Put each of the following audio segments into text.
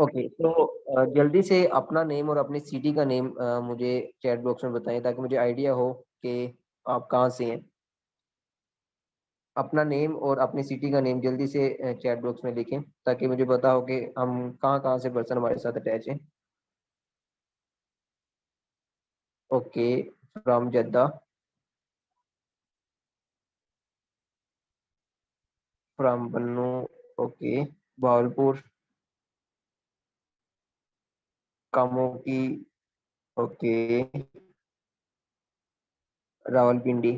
Okay, तो जल्दी से अपना नेम और अपनी सिटी का नेम मुझे चैट बॉक्स में बताएं ताकि मुझे आइडिया हो कि आप कहाँ से हैं। अपना नेम और अपनी सिटी का नेम जल्दी से चैट बॉक्स में लिखें ताकि मुझे पता हो कि हम कहाँ कहाँ से पर्सन हमारे साथ अटैच हैं। Okay, from Jeddah, from Bannu, okay, Bahawalpur, कामों की, ओके, रावलपिंडी,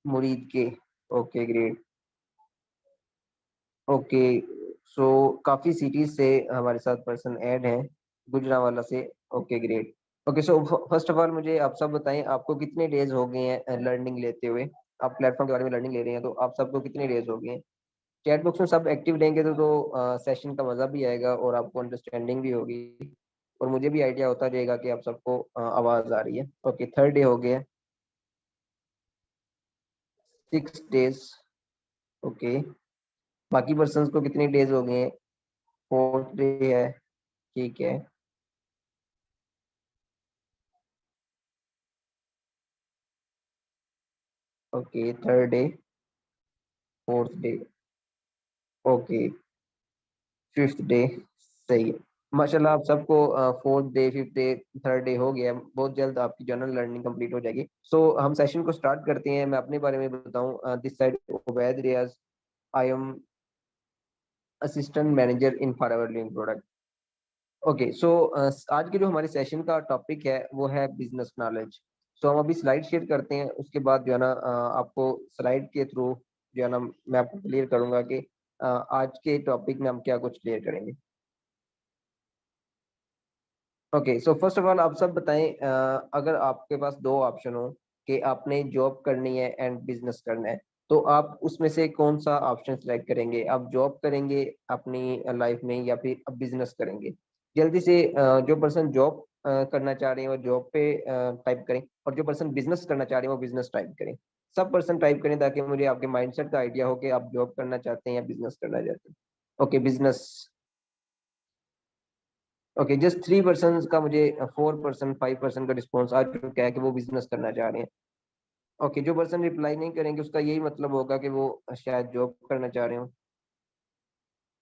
मुरीद के, ओके ग्रेट। ओके, सो काफी सिटीज से हमारे साथ पर्सन ऐड हैं, गुजरांवाला से, okay great. Okay, so first of all मुझे आप सब बताएं आपको कितने डेज हो गए हैं लर्निंग लेते हुए। आप प्लेटफॉर्म के बारे में लर्निंग ले रहे हैं तो आप सबको कितने डेज हो गए हैं। चैट बॉक्स में सब एक्टिव रहेंगे तो सेशन का मजा भी आएगा और आपको अंडरस्टैंडिंग भी होगी और मुझे भी आइडिया होता रहेगा कि आप सबको आवाज आ रही है। ओके, थर्ड डे हो गया, 6 डेज, ओके। बाकी पर्सन को कितने डेज हो गए हैं। फोर्थ डे है, ठीक है। Okay, third day, fourth day, okay, fifth day, सही है। माशाल्लाह आप सबको fourth day, fifth day, third day हो गया। बहुत जल्द आपकी जनरल लर्निंग कंप्लीट हो जाएगी। सो हम सेशन को स्टार्ट करते हैं। मैं अपने बारे में बताऊं, this side Ubaid Riyaz, I am assistant manager in Forever Living product. Okay, so आज के जो हमारे सेशन का टॉपिक है वो है बिजनेस नॉलेज। सो हम अभी स्लाइड शेयर करते हैं, उसके बाद जो है ना आपको स्लाइड के थ्रू जो है ना मैं आपको क्लियर करूंगा कि आज के टॉपिक में हम क्या कुछ क्लियर करेंगे। Okay, so first of all आप सब बताएं, अगर आपके पास दो ऑप्शन हो कि आपने जॉब करनी है एंड बिजनेस करना है, तो आप उसमें से कौन सा ऑप्शन सेलेक्ट करेंगे। आप जॉब करेंगे अपनी लाइफ में या फिर आप बिजनेस करेंगे। जल्दी से जो पर्सन जॉब करना चाह रहे हैं वो जॉब पे टाइप करें और जो पर्सन बिजनेस करना चाह रहे हैं वो बिजनेस टाइप करें। सब पर्सन टाइप करें ताकि मुझे आपके माइंडसेट का आइडिया हो कि आप जॉब करना चाहते हैं या बिजनेस करना चाहते हैं। Okay, business. Okay, just 3 person का मुझे 4%, 5% का रिस्पॉन्स आ चुका है कि वो बिजनेस करना चाह रहे हैं। ओके, जो पर्सन रिप्लाई नहीं करेंगे उसका यही मतलब होगा कि वो शायद जॉब करना चाह रहे हो।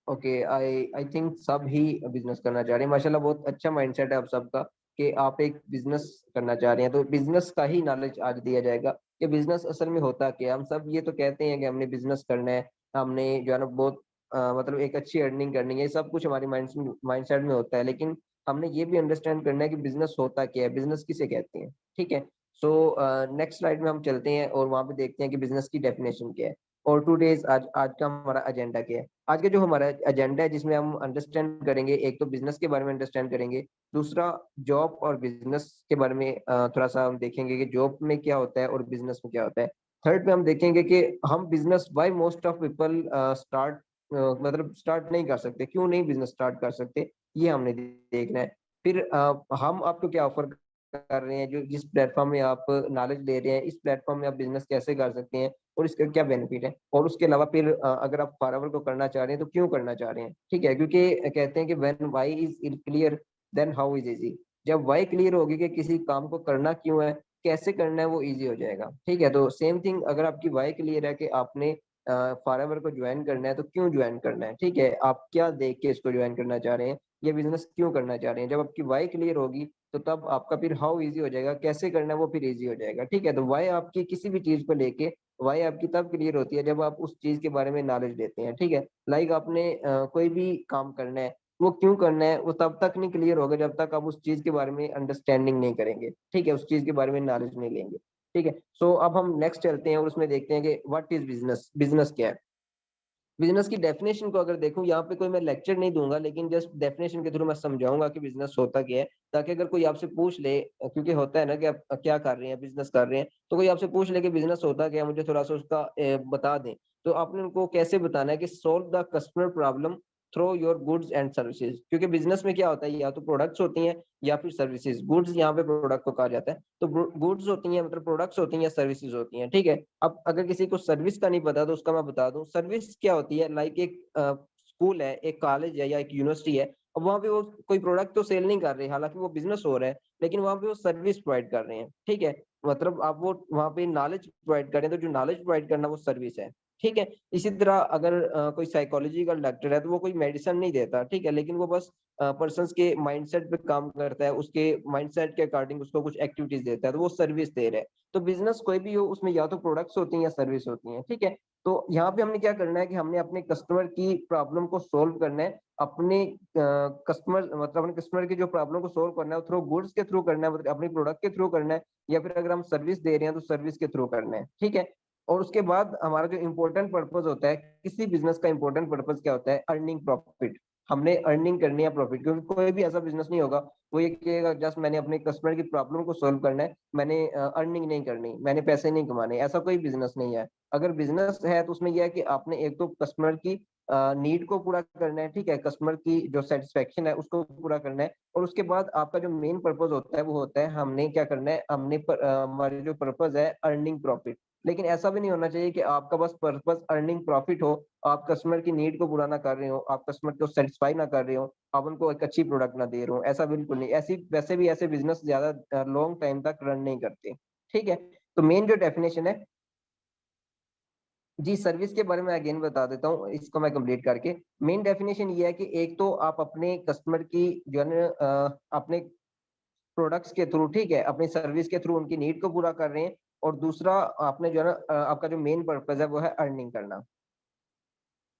ओके, आई आई थिंक सब ही बिजनेस करना चाह रहे हैं। माशाल्लाह बहुत अच्छा माइंडसेट है आप सबका कि आप एक बिजनेस करना चाह रहे हैं। तो बिजनेस का ही नॉलेज आज दिया जाएगा कि बिजनेस असल में होता क्या है। हम सब ये तो कहते हैं कि हमने बिजनेस करना है, हमने जो है ना बहुत मतलब एक अच्छी अर्निंग करनी है, ये सब कुछ हमारे माइंडसेट में होता है, लेकिन हमने ये भी अंडरस्टैंड करना है कि बिजनेस होता क्या है, बिजनेस किसे कहते हैं। ठीक है, सो नेक्स्ट स्लाइड में हम चलते हैं और वहां पे देखते हैं कि बिजनेस की डेफिनेशन क्या है और टू डेज आज आज का हमारा एजेंडा क्या है। आज का जो हमारा एजेंडा है जिसमें हम अंडरस्टैंड करेंगे, एक तो बिजनेस के बारे में अंडरस्टैंड करेंगे, दूसरा जॉब और बिजनेस के बारे में थोड़ा सा हम देखेंगे कि जॉब में क्या होता है और बिजनेस में क्या होता है। थर्ड में हम देखेंगे कि हम business why most of people start मतलब स्टार्ट नहीं कर सकते, क्यों नहीं बिजनेस स्टार्ट कर सकते, ये हमने देखना है। फिर हम आपको क्या ऑफर कर रहे हैं, जो जिस प्लेटफॉर्म में आप नॉलेज ले रहे हैं, इस प्लेटफॉर्म में आप बिजनेस कैसे कर सकते हैं और इसका क्या बेनिफिट है। और उसके अलावा फिर अगर आप फॉरएवर को करना चाह रहे हैं तो क्यों करना चाह रहे हैं। ठीक है, क्योंकि कहते हैं कि when why is clear then how is easy. जब व्हाई क्लियर होगी कि किसी काम को करना क्यों है, कैसे करना है, वो इजी हो जाएगा। ठीक है, तो सेम थिंग अगर आपकी व्हाई क्लियर है कि आपने फॉरएवर को ज्वाइन करना है तो क्यों ज्वाइन करना है। ठीक है, आप क्या देख के इसको ज्वाइन करना चाह रहे हैं, ये बिजनेस क्यों करना चाह रहे हैं। जब आपकी वाई क्लियर होगी तो तब आपका फिर हाउ इजी हो जाएगा, कैसे करना है वो फिर इजी हो जाएगा। ठीक है, तो वाई आपकी किसी भी चीज को लेके वाई आपकी तब क्लियर होती है जब आप उस चीज के बारे में नॉलेज लेते हैं। ठीक है, लाइक आपने कोई भी काम करना है, वो क्यों करना है वो तब तक नहीं क्लियर होगा जब तक आप उस चीज के बारे में अंडरस्टैंडिंग नहीं करेंगे। ठीक है, उस चीज के बारे में नॉलेज नहीं लेंगे। ठीक है, सो अब हम नेक्स्ट चलते हैं और उसमें देखते हैं कि व्हाट इज बिजनेस, बिजनेस क्या है। बिजनेस की डेफिनेशन को अगर देखूं, यहाँ पे कोई मैं लेक्चर नहीं दूंगा लेकिन जस्ट डेफिनेशन के थ्रू मैं समझाऊंगा कि बिजनेस होता क्या है, ताकि अगर कोई आपसे पूछ ले, क्योंकि होता है ना कि आप क्या कर रहे हैं, बिजनेस कर रहे हैं, तो कोई आपसे पूछ ले कि बिजनेस होता क्या है, मुझे थोड़ा सा उसका बता दें। तो आपने उनको कैसे बताना है कि solve the customer problem through your goods and services. क्योंकि बिजनेस में क्या होता है, या तो प्रोडक्ट्स होती हैं या फिर सर्विसेज। गुड्स यहाँ पे प्रोडक्ट को कहा जाता है, तो गुड्स होती हैं मतलब प्रोडक्ट्स होती हैं या सर्विसेज होती हैं। ठीक है, अब अगर किसी को सर्विस का नहीं पता तो उसका मैं बता दूं, सर्विस क्या होती है, लाइक एक स्कूल है, एक कॉलेज है या एक यूनिवर्सिटी है, अब वहाँ पे वो कोई प्रोडक्ट तो सेल नहीं कर रहे, हालाँकि वो बिज़नेस हो रहा है, लेकिन वहाँ पे वो सर्विस प्रोवाइड कर रहे हैं, ठीक है? मतलब आप वो वहाँ पे नॉलेज प्रोवाइड कर रहे हैं, तो जो नॉलेज प्रोवाइड करना वो सर्विस है, ठीक है? इसी तरह अगर कोई साइकोलॉजिकल डॉक्टर है, तो वो कोई मेडिसिन नहीं देता, ठीक है? लेकिन वो बस पर्सन्स के माइंडसेट पे काम करता है, उसके माइंडसेट के अकॉर्डिंग उसको कुछ एक्टिविटीज़ देता है, तो वो सर्विस दे रहा है। तो बिज़नेस कोई भी हो, उसमें या तो प्रोडक्ट्स होती हैं या सर्विस होती हैं, ठीक है? तो यहाँ पे हमने क्या करना है कि हमने अपने कस्टमर की प्रॉब्लम को सॉल्व करना है, अपने कस्टमर मतलब अपने कस्टमर की जो प्रॉब्लम को सॉल्व करना है, वो थ्रू गुड्स के थ्रू करना है, मतलब अपनी प्रोडक्ट के थ्रू करना है, या फिर अगर हम सर्विस दे रहे हैं, तो सर्विस के थ्रू करना है, ठीक है? और उसके बाद हमारा जो इम्पोर्टेंट पर्पज़ होता है, किसी बिज़नेस का इम्पोर्टेंट पर्पज़ क्या होता है? Earning profit. हमने अर्निंग करनी है प्रॉफिट, क्योंकि कोई भी ऐसा बिज़नेस नहीं होगा, वो ये कहेगा जस्ट मैंने अपने कस्टमर की प्रॉब्लम को सॉल्व करना है, मैंने अर्निंग नहीं करनी, मैंने पैसे नहीं कमाने, ऐसा कोई बिज़नेस नहीं है। अगर बिज़नेस है तो उसमें ये है कि आपने एक तो कस्टमर की नीड को पूरा करना है, ठीक है? कस्टमर की जो सैटिस्फैक्शन है उसको पूरा करना है, और उसके बाद आपका जो मेन पर्पज़ होता है वो होता है हमने क्या करना है, हमारी जो पर्पज़ है अर्निंग प्रॉफिट। लेकिन ऐसा भी नहीं होना चाहिए कि आपका बस पर्पज़ अर्निंग प्रॉफिट हो, आप कस्टमर की नीड को पूरा ना कर रहे हो, आप कस्टमर को सैटिस्फाई ना कर रहे हो, आप उनको एक अच्छी प्रोडक्ट ना दे रहे हो, ऐसा बिल्कुल नहीं। ऐसी वैसे भी ऐसे बिज़नेस ज़्यादा लॉन्ग टाइम तक रन नहीं करते, ठीक है? तो मेन जो डेफिनिशन है जी, सर्विस के बारे में अगेन बता देता हूँ, इसको मैं कंप्लीट करके। मेन डेफिनिशन ये है कि एक तो आप अपने कस्टमर की जो है ना अपने प्रोडक्ट्स के थ्रू, ठीक है? अपनी सर्विस के थ्रू उनकी नीड को पूरा कर रहे हैं, और दूसरा आपने जो है ना आपका जो मेन पर्पज़ है वो है अर्निंग करना।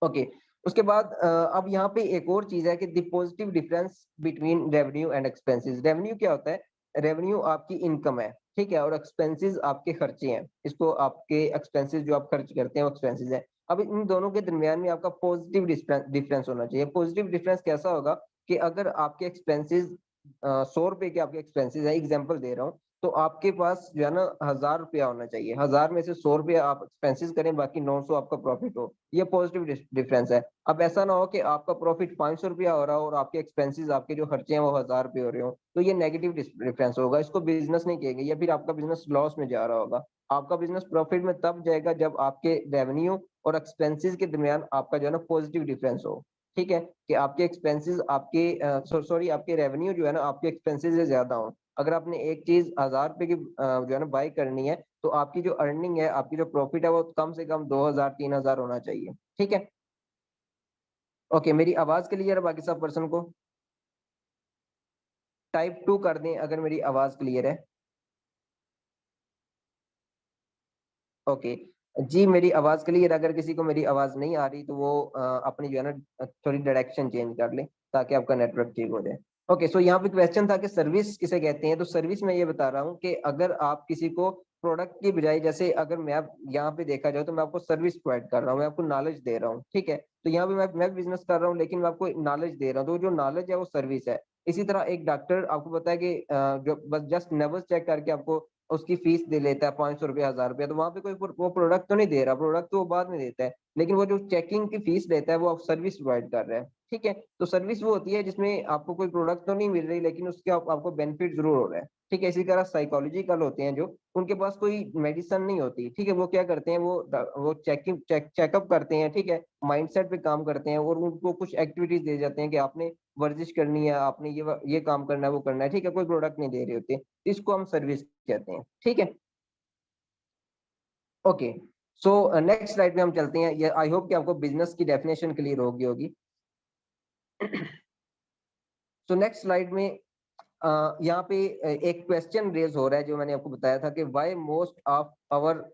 ओके, उसके बाद अब यहाँ पे एक और चीज़ है कि the positive difference between revenue and expenses. Revenue क्या होता है? रेवेन्यू आपकी इनकम है, ठीक है? और एक्सपेंसेस आपके खर्चे हैं। इसको आपके एक्सपेंसेस जो आप खर्च करते हैं वो एक्सपेंसेस हैं। अब इन दोनों के दरमियान में आपका पॉजिटिव डिफरेंस होना चाहिए। पॉजिटिव डिफरेंस कैसा होगा कि अगर आपके एक्सपेंसेस ₹100 के आपके एक्सपेंसेस हैं, एग्ज़ाम्पल दे रहा हूँ, तो आपके पास जो है ना ₹1000 होना चाहिए। 1000 में से ₹100 आप एक्सपेंसेस करें, बाकी 900 आपका प्रॉफिट हो। ये पॉजिटिव डिफरेंस है। अब ऐसा ना हो कि आपका प्रॉफिट ₹500 हो रहा हो और आपके एक्सपेंसेस आपके जो खर्चे हैं वो ₹1000 हो रहे हो, तो ये नेगेटिव डिफरेंस होगा। इसको बिज़नेस नहीं कहेंगे, या फिर आपका बिज़नेस लॉस में जा रहा होगा। आपका बिज़नेस प्रॉफिट में तब जाएगा जब आपके रेवेन्यू और एक्सपेंसेस के दरमियान आपका जो है ना पॉजिटिव डिफरेंस हो। ठीक है? कि आपके एक्सपेंसेस आपके सॉरी आपके रेवेन्यू जो है ना आपके एक्सपेंसेस से ज़्यादा हो। अगर आपने एक चीज़ ₹1000 की जो है ना बाय करनी है, तो आपकी जो अर्निंग है, आपकी जो प्रॉफिट है वो कम से कम 2000 3000 होना चाहिए। ठीक है? ओके, मेरी आवाज़ क्लियर है बाकी सब पर्सन को? टाइप 2 कर दें अगर मेरी आवाज़ क्लियर है। ओके। जी, मेरी आवाज़ क्लियर है, अगर किसी को मेरी आवाज़ नहीं आ रही तो वो अपनी जो है ना थोड़ी डायरेक्शन चेंज कर ले, ताकि आपका नेटवर्क ठीक हो जाए। ओके, सो यहाँ पे क्वेश्चन था कि सर्विस किसे कहते हैं? तो सर्विस मैं ये बता रहा हूँ कि अगर आप किसी को प्रोडक्ट की बजाय, जैसे अगर मैं अब यहाँ पे देखा जाए तो मैं आपको सर्विस प्रोवाइड कर रहा हूँ, मैं आपको नॉलेज दे रहा हूँ, ठीक है? तो यहाँ पे मैं बिज़नेस कर रहा हूँ, लेकिन मैं आपको नॉलेज दे रहा हूँ, तो जो नॉलेज है वो सर्विस है। इसी तरह एक डॉक्टर आपको पता है कि जो बस जस्ट नर्व्स चेक करके आपको उसकी फीस दे लेता है ₹500 ₹1000, तो वहाँ पे कोई वो प्रोडक्ट तो नहीं दे रहा, प्रोडक्ट तो वो बाद में देता है। लेकिन वो जो चेकिंग की फीस लेता है वो आप सर्विस प्रोवाइड कर रहा है, ठीक है? तो सर्विस वो होती है जिसमें आपको कोई प्रोडक्ट तो नहीं मिल रही, लेकिन उसके आपको बेनिफिट ज़रूर हो रहा है, ठीक है? इसी तरह साइकोलॉजिकल होते हैं जो, उनके पास कोई मेडिसिन नहीं होती, ठीक है? वो क्या करते हैं, वो चेकअप करते हैं, ठीक है? माइंडसेट पे काम करते हैं और उनको कुछ एक्टिविटीज़ दे जाते हैं कि आपने वर्जिश करनी है, आपने ये काम करना है, वो करना है, ठीक है? कोई प्रोडक्ट नहीं दे रहे होते। इसको हम सर्विस कहते हैं, ठीक है? ओके, सो नेक्स्ट स्लाइड में हम चलते हैं। ये आई होप कि आपको बिज़नेस की डेफिनिशन क्लियर हो गई होगी। सो नेक्स्ट स्लाइड में यहाँ पे एक क्वेश्चन रेज़ हो रहा है, जो मैंने आपको बताया था कि why most of our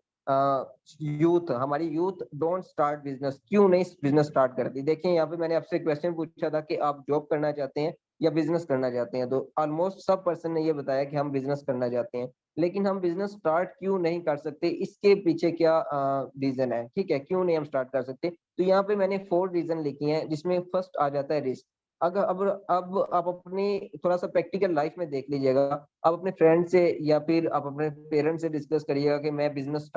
youth, हमारी यूथ डोंट स्टार्ट बिज़नेस, क्यों नहीं बिज़नेस स्टार्ट करती? देखिए, यहाँ पे मैंने आपसे क्वेश्चन पूछा था कि आप जॉब करना चाहते हैं या बिज़नेस करना चाहते हैं, तो ऑलमोस्ट सब पर्सन ने ये बताया कि हम बिज़नेस करना चाहते हैं। लेकिन हम बिज़नेस स्टार्ट क्यों नहीं कर सकते? इसके पीछे क्या रीज़न है, ठीक है? क्यों नहीं हम स्टार्ट कर सकते? तो यहाँ पे मैंने 4 रीज़न लिखे हैं, जिसमें फर्स्ट आ जाता है रिस्क। अगर अब आप अपनी थोड़ा-सा प्रैक्टिकल लाइफ में देख लीजिएगा, आप अपने फ्रेंड से या फिर आप अपने पेरेंट्स से डिस्कस करिएगा कि मैं बिज़नेस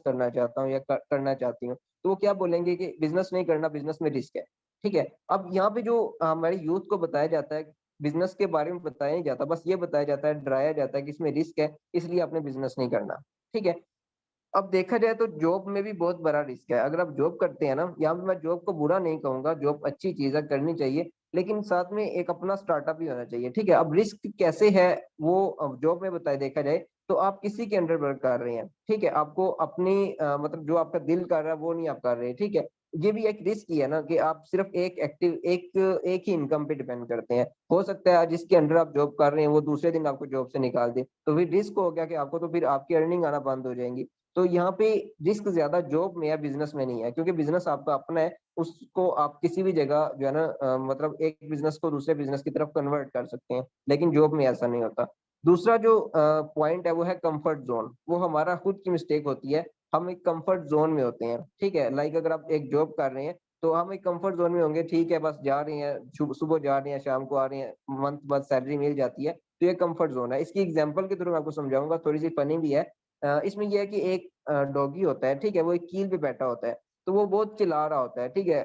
करना चाहता हूँ या करना चाहती हूँ। तो वो क्या बोलेंगे कि बिज़नेस नहीं करना, बिज़नेस में रिस्क है, ठीक है? अब यहाँ पे जो हमारे यूथ को बताया जाता है, बिज़नेस के बारे में बताया नहीं जाता, बस ये बताया जाता है, डराया जाता है कि इसमें रिस्क है, इसलिए आपने बिज़नेस नहीं करना, ठीक है? अब देखा जाए तो जॉब में भी बहुत बड़ा रिस्क है। अगर आप जॉब करते हैं ना, यहाँ पे मैं जॉब को बुरा नहीं कहूंगा, जॉब अच्छी चीज है, करनी चाहिए, लेकिन साथ में एक अपना स्टार्टअप भी होना चाहिए। ठीक है, अब रिस्क कैसे है वो अब जॉब में बताए, देखा जाए तो आप किसी के अंडर वर्क कर रहे हैं। ठीक है, आपको अपनी मतलब जो आपका दिल कर रहा है वो नहीं आप कर रहे। ठीक है, ये भी एक रिस्क ही है ना कि आप सिर्फ एक ही इनकम पे डिपेंड करते हैं। हो सकता है आज जिसके अंडर आप जॉब कर रहे हैं वो दूसरे दिन आपको जॉब से निकाल दे, तो फिर रिस्क हो गया कि आपको, तो फिर आपकी अर्निंग आना बंद हो जाएंगी। तो यहाँ पे रिस्क ज्यादा जॉब में या बिजनेस में नहीं है, क्योंकि बिजनेस आपका अपना है, उसको आप किसी भी जगह जो है ना मतलब एक बिजनेस को दूसरे बिजनेस की तरफ कन्वर्ट कर सकते हैं, लेकिन जॉब में ऐसा नहीं होता। दूसरा जो पॉइंट है वो है कंफर्ट जोन। वो हमारा खुद की मिस्टेक होती है, हम एक कंफर्ट जोन में होते हैं। ठीक है, लाइक अगर आप एक जॉब कर रहे हैं तो हम एक कंफर्ट जोन में होंगे। ठीक है, बस जा रहे हैं, सुबह जा रहे हैं, शाम को आ रहे हैं, मंथ बाद सैलरी मिल जाती है, तो ये कंफर्ट जोन है। इसकी एग्जांपल के थ्रू मैं आपको समझाऊंगा, थोड़ी सी फनी भी है। इसमें यह है कि एक डॉगी होता है। ठीक है, वो एक कील पे बैठा होता है, तो वो बहुत चिल्ला रहा होता है। ठीक है,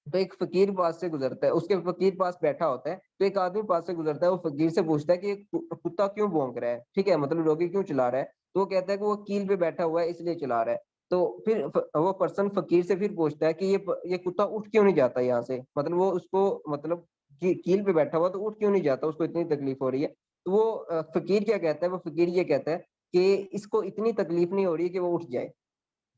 तो एक फकीर पास से गुजरता है, उसके फकीर पास बैठा होता है, तो एक आदमी पास से गुजरता है, वो फकीर से पूछता है कि ये कुत्ता क्यों भौंक रहा है। ठीक है, मतलब डॉगी क्यों चिल्ला रहा है, तो वो कहता है कि वो कील पे बैठा हुआ है इसलिए चिल्ला रहा है। तो फिर वो पर्सन फकीर से फिर पूछता है कि ये कुत्ता उठ क्यों नहीं जाता यहाँ से, मतलब वो उसको मतलब कील पे बैठा हुआ तो उठ क्यों नहीं जाता, उसको इतनी तकलीफ हो रही है। तो वो फकीर क्या कहता है, वो फकीर ये कहता है कि इसको इतनी तकलीफ नहीं हो रही है कि वो उठ जाए।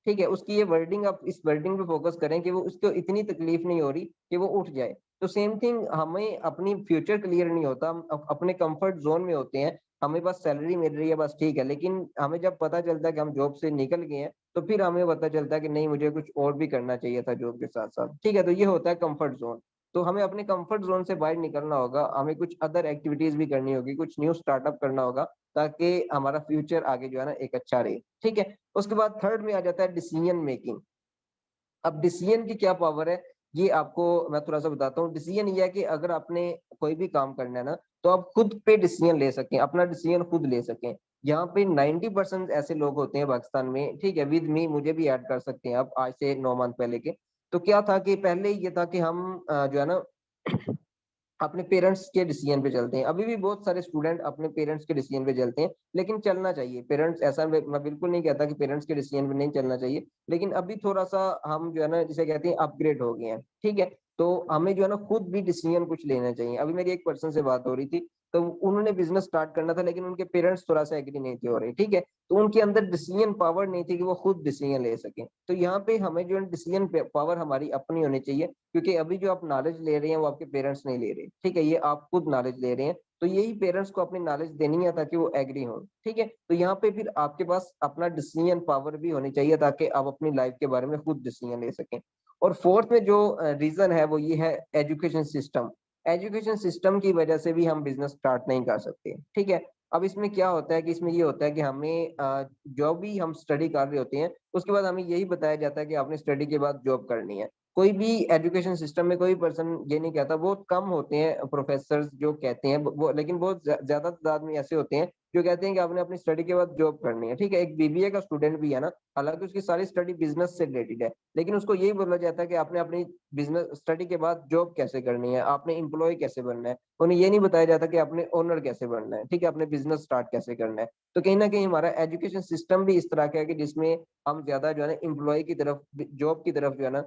ठीक है, उसकी ये वर्डिंग, आप इस वर्डिंग पे फोकस करें कि वो उसको इतनी तकलीफ नहीं हो रही कि वो उठ जाए। तो सेम थिंग, हमें अपनी फ्यूचर क्लियर नहीं होता, हम अपने कंफर्ट जोन में होते हैं, हमें बस सैलरी मिल रही है बस, ठीक है, लेकिन हमें जब पता चलता है कि हम जॉब से निकल गए हैं, तो फिर हमें पता चलता है कि नहीं, मुझे कुछ और भी करना चाहिए था जॉब के साथ साथ। ठीक है, तो ये होता है कंफर्ट जोन। तो हमें अपने कंफर्ट जोन से बाहर निकलना होगा, हमें कुछ अदर एक्टिविटीज भी करनी होगी, कुछ न्यू स्टार्टअप करना होगा, ताकि हमारा फ्यूचर आगे जो है ना एक अच्छा रहे। ठीक है, उसके बाद थर्ड में आ जाता है डिसीजन मेकिंग। अब डिसीजन की क्या पावर है, ये आपको मैं थोड़ा सा बताता हूँ। डिसीजन ये है कि अगर आपने कोई भी काम करना है ना, तो आप खुद पे डिसीजन ले सकें, अपना डिसीजन खुद ले सकें। यहाँ पे 90% ऐसे लोग होते हैं पाकिस्तान में, ठीक है, विद मी, मुझे भी ऐड कर सकते हैं आप, आज से 9 मंथ पहले के। तो क्या था कि पहले ये था कि हम जो है ना अपने पेरेंट्स के डिसीजन पे चलते हैं। अभी भी बहुत सारे स्टूडेंट अपने पेरेंट्स के डिसीजन पे चलते हैं, लेकिन चलना चाहिए पेरेंट्स, ऐसा मैं बिल्कुल नहीं कहता कि पेरेंट्स के डिसीजन पे नहीं चलना चाहिए, लेकिन अभी थोड़ा सा हम जो है ना जिसे कहते हैं अपग्रेड हो गए हैं। ठीक है, तो हमें जो है ना खुद भी डिसीजन कुछ लेना चाहिए। अभी मेरी एक पर्सन से बात हो रही थी, तो उन्होंने बिजनेस स्टार्ट करना था, लेकिन उनके पेरेंट्स थोड़ा सा एग्री नहीं थे हो रहे। ठीक है, तो उनके अंदर डिसीजन पावर नहीं थी कि वो खुद डिसीजन ले सके। तो यहाँ पे हमें जो है डिसीजन पावर हमारी अपनी होनी चाहिए, क्योंकि अभी जो आप नॉलेज ले रहे हैं वो आपके पेरेंट्स नहीं ले रहे। ठीक है, ये आप खुद नॉलेज ले रहे हैं, तो यही पेरेंट्स को अपनी नॉलेज देनी है ताकि वो एग्री हो। ठीक है, तो यहाँ पे फिर आपके पास अपना डिसीजन पावर भी होनी चाहिए, ताकि आप अपनी लाइफ के बारे में खुद डिसीजन ले सकें। और फोर्थ में जो रीजन है वो ये है एजुकेशन सिस्टम। एजुकेशन सिस्टम की वजह से भी हम बिजनेस स्टार्ट नहीं कर सकते। ठीक है, अब इसमें क्या होता है कि इसमें ये होता है कि हमें जो भी हम स्टडी कर रहे होते हैं उसके बाद हमें यही बताया जाता है कि आपने स्टडी के बाद जॉब करनी है। कोई भी एजुकेशन सिस्टम में कोई पर्सन ये नहीं कहता, बहुत कम होते हैं प्रोफेसर जो कहते हैं वो, लेकिन बहुत ज्यादा तादाद में ऐसे होते हैं जो कहते हैं कि आपने अपनी स्टडी के बाद जॉब करनी है। ठीक है, एक बीबीए का स्टूडेंट भी है ना, हालांकि उसकी सारी स्टडी बिजनेस से रिलेटेड है, लेकिन उसको यही बोला जाता है कि आपने अपनी बिजनेस स्टडी के बाद जॉब कैसे करनी है, आपने एम्प्लॉय कैसे बनना है। उन्हें ये नहीं बताया जाता कि आपने ओनर कैसे बनना है। ठीक है, आपने बिजनेस स्टार्ट कैसे करना है। तो कहीं ना कहीं हमारा एजुकेशन सिस्टम भी इस तरह का है कि जिसमें हम ज्यादा जो है ना एम्प्लॉय की तरफ, जॉब की तरफ जो है ना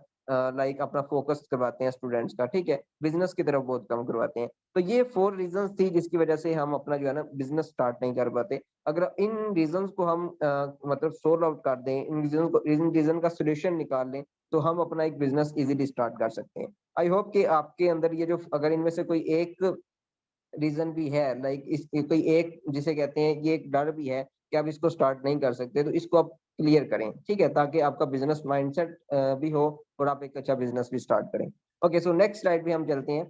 लाइक अपना फोकस करवाते हैं स्टूडेंट्स का। ठीक है, बिजनेस की तरफ बहुत कम करवाते हैं। तो ये 4 रीजंस थी जिसकी वजह से हम अपना जो है ना बिजनेस स्टार्ट नहीं कर पाते। अगर इन रीजंस को हम मतलब सोल्व आउट कर दें, इन रीजन का सोल्यूशन निकाल लें, तो हम अपना एक बिजनेस इजीली स्टार्ट कर सकते हैं। आई होप कि आपके अंदर ये जो, अगर इनमें से कोई एक रीजन भी है, लाइक इस कोई एक जिसे कहते हैं ये एक डर भी है कि आप इसको स्टार्ट नहीं कर सकते, तो इसको आप क्लियर करें। ठीक है, ताकि आपका बिजनेस माइंडसेट भी हो और आप एक अच्छा बिजनेस भी स्टार्ट करें। ओके, सो नेक्स्ट स्लाइड पे हम चलते हैं।